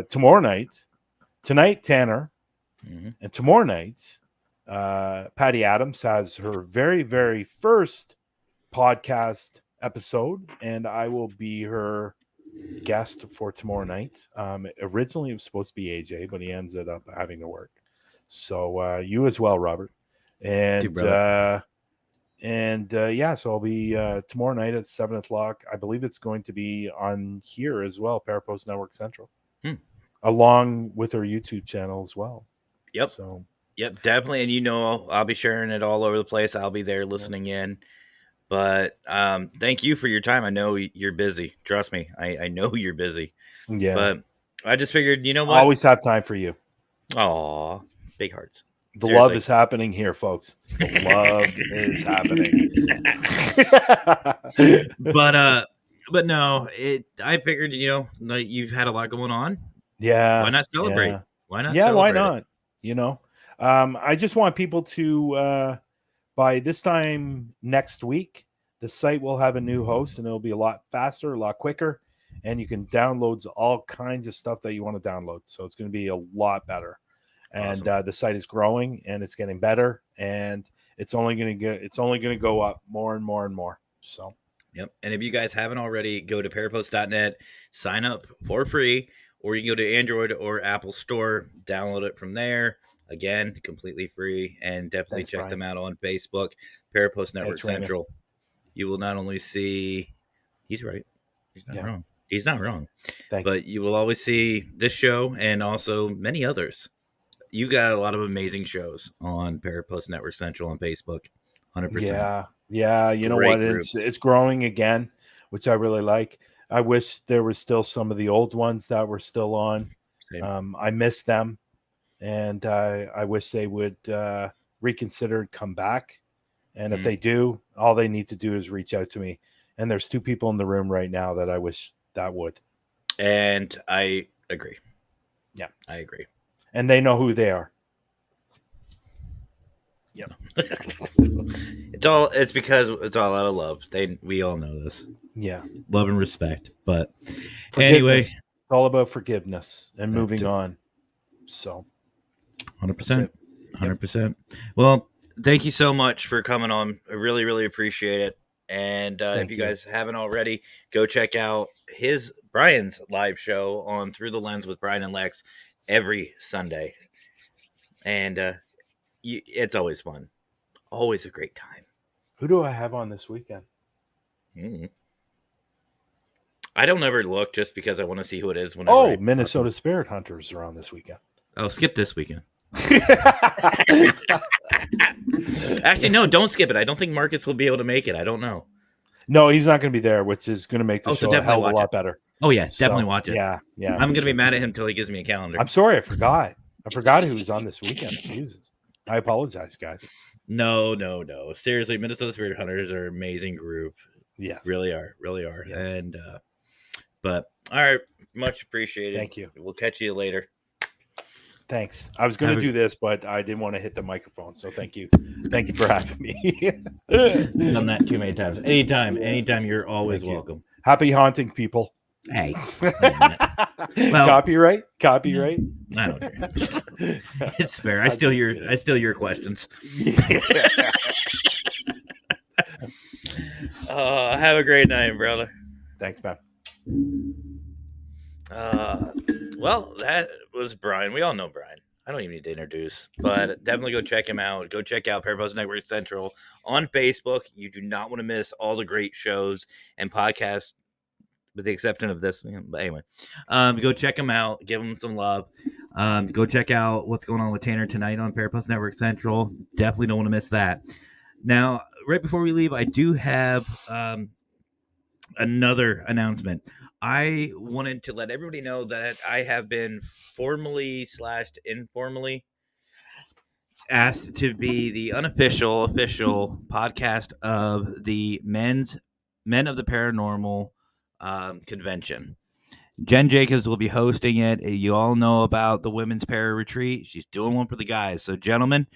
tomorrow night, Tanner, and tomorrow night, Patty Adams has her very, very first podcast episode, and I will be her guest for tomorrow night. Originally, it was supposed to be AJ, but he ended up having to work. So you as well, Robert. And so I'll be tomorrow night at 7:00. I believe it's going to be on here as well, Parapost Network Central, along with our YouTube channel as well.
Yep.
So
yep, definitely. And I'll be sharing it all over the place. I'll be there listening in. But thank you for your time. I know you're busy. Trust me. I know you're busy.
Yeah.
But I just figured, you know what?
I always have time for you.
Aw, big hearts.
The
Seriously.
love is happening here, folks. The love is happening.
But no, I figured, like, you've had a lot going on.
Yeah.
Why not celebrate?
Yeah.
Why not
Yeah, why
celebrate it?
not? I just want people to by this time next week, the site will have a new host and it'll be a lot faster, a lot quicker, and you can download all kinds of stuff that you want to download. So it's going to be a lot better. And
Awesome.
the site is growing and it's getting better, and it's only going to go up more and more and more. So
Yep. And if you guys haven't already, go to parapost.net, sign up for free, or you can go to Android or Apple Store, download it from there. Again, completely free. And definitely
Thanks,
check
Bryan.
them out on Facebook, Parapost Network
Thanks, Raymond.
Central. You will not only see, he's right. He's not wrong. He's not wrong. But you will always see this show and also many others. You got a lot of amazing shows on Parapost Network Central on Facebook. 100%.
Yeah. You know
Great
what? It's growing again, which I really like. I wish there was still some of the old ones that were still on.
Same.
I miss them, and I wish they would reconsider and come back. And if they do, all they need to do is reach out to me. And there's 2 people in the room right now that I wish that would.
And I agree.
Yeah,
I agree.
And they know who they are.
Yeah. It's because it's all out of love. We all know this.
Yeah.
Love and respect. But
Forgiveness.
anyway,
It's all about forgiveness and moving on. So
100%. 100%. Well, thank you so much for coming on. I really, really appreciate it. And if you guys haven't already, go check out Bryan's live show on Through the Lens with Bryan and Lex every Sunday. And it's always fun. Always a great time.
Who do I have on this weekend?
I don't ever look just because I want to see who it is.
Minnesota Spirit Hunters are on this weekend.
Oh, skip this weekend. Actually, no, don't skip it. I don't think Marcus will be able to make it. I don't know.
No, he's not going to be there, which is going to make the show a hell of a lot better.
Oh, yeah, definitely watch it.
Yeah.
I'm going to be mad at him until he gives me a calendar.
I'm sorry, I forgot. I forgot who was on this weekend. Jesus. I apologize, guys.
No. Seriously, Minnesota Spirit Hunters are an amazing group.
Yeah.
Really are.
Yes.
And, but, all right. Much appreciated.
Thank you.
We'll catch you later.
Thanks. I was going to do this, but I didn't want to hit the microphone. So thank you. Thank you for having me.
Done that too many times. Anytime, you're always welcome.
Happy haunting, people.
Hey.
Well, copyright.
I don't care. It's fair. I steal your questions. Have a great night, brother.
Thanks, man.
Well, that was Bryan. We all know Bryan. I don't even need to introduce, but definitely go check him out. Go check out Parapost Network Central on Facebook. You do not want to miss all the great shows and podcasts, with the exception of this. But anyway, go check him out. Give him some love. Go check out what's going on with Tanner tonight on Parapost Network Central. Definitely don't want to miss that. Now, right before we leave, I do have another announcement. I wanted to let everybody know that I have been formally/informally asked to be the official podcast of the Men of the Paranormal convention. Jen Jacobs will be hosting it. You all know about the Women's Para Retreat. She's doing one for the guys. So, gentlemen,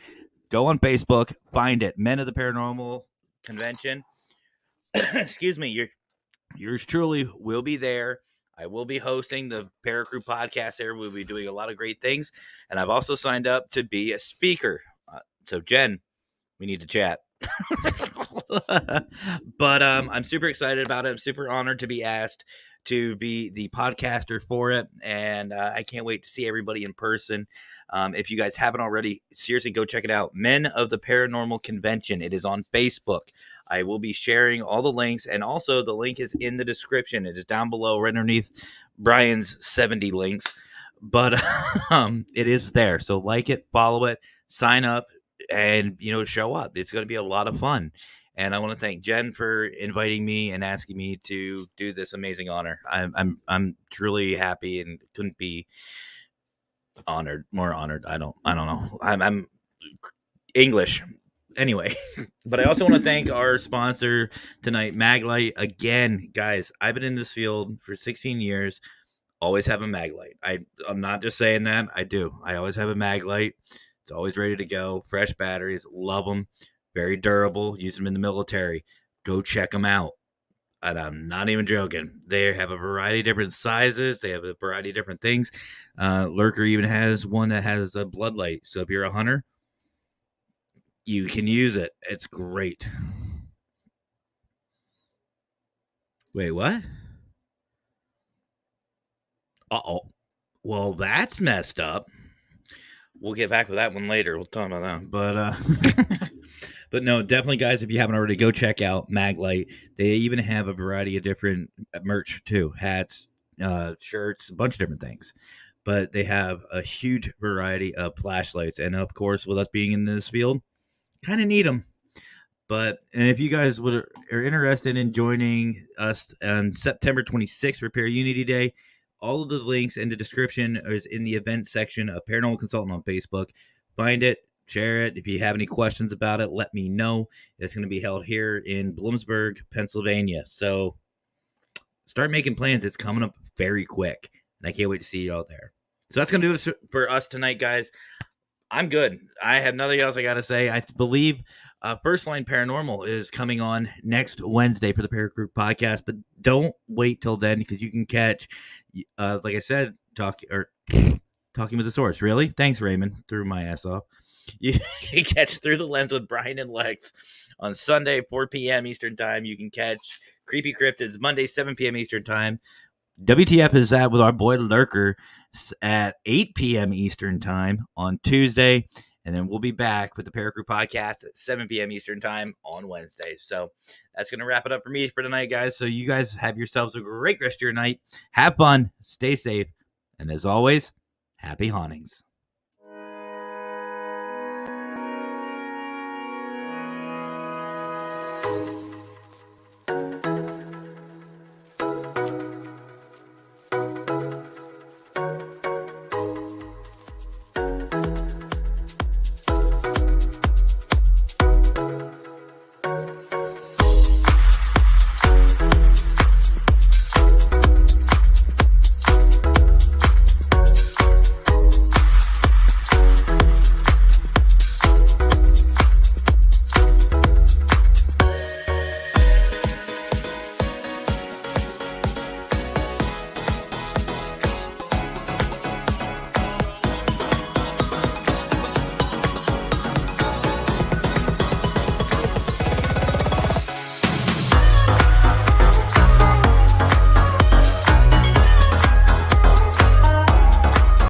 go on Facebook, find it. Men of the Paranormal Convention. Excuse me. Yours truly will be there. I will be hosting the Paracrew Podcast there. We'll be doing a lot of great things. And I've also signed up to be a speaker. So, Jen, we need to chat. But I'm super excited about it. I'm super honored to be asked to be the podcaster for it. And I can't wait to see everybody in person. If you guys haven't already, seriously, go check it out. Men of the Paranormal Convention. It is on Facebook. I will be sharing all the links, and also the link is in the description. It is down below, right underneath Bryan's 70 links, but it is there. So like it, follow it, sign up, and show up. It's going to be a lot of fun. And I want to thank Jen for inviting me and asking me to do this amazing honor. I'm truly happy and couldn't be more honored. I don't know. I'm English. Anyway, but I also want to thank our sponsor tonight, Maglite. Again, guys, I've been in this field for 16 years. Always have a Maglite. I'm not just saying that. I do. I always have a Maglite. It's always ready to go. Fresh batteries. Love them. Very durable. Use them in the military. Go check them out. And I'm not even joking. They have a variety of different sizes. They have a variety of different things. Lurker even has one that has a blood light. So if you're a hunter, you can use it. It's great. Wait, what? Uh-oh. Well, that's messed up. We'll get back with that one later. We'll talk about that. But but no, definitely, guys, if you haven't already, go check out Maglite. They even have a variety of different merch too. Hats, shirts, a bunch of different things. But they have a huge variety of flashlights. And of course, with us being in this field, kind of need them. But and if you guys are interested in joining us on September 26th, Repair Unity Day, all of the links in the description is in the event section of Paranormal Consultant on Facebook. Find it, share it. If you have any questions about it, let me know. It's going to be held here in Bloomsburg, Pennsylvania. So start making plans. It's coming up very quick, and I can't wait to see you all there. So that's going to do it for us tonight, guys. I'm good. I have nothing else I got to say. I believe First Line Paranormal is coming on next Wednesday for the Paracrew Podcast, but don't wait till then because you can catch, like I said, Talking with the Source. Really? Thanks, Raymond. Threw my ass off. You can catch Through the Lens with Bryan and Lex on Sunday, 4 p.m. Eastern Time. You can catch Creepy Cryptids Monday, 7 p.m. Eastern Time. WTF is that with our boy Lurker at 8 p.m. Eastern Time on Tuesday. And then we'll be back with the Paracrew Podcast at 7 p.m. Eastern Time on Wednesday. So that's going to wrap it up for me for tonight, guys. So you guys have yourselves a great rest of your night. Have fun. Stay safe. And as always, happy hauntings.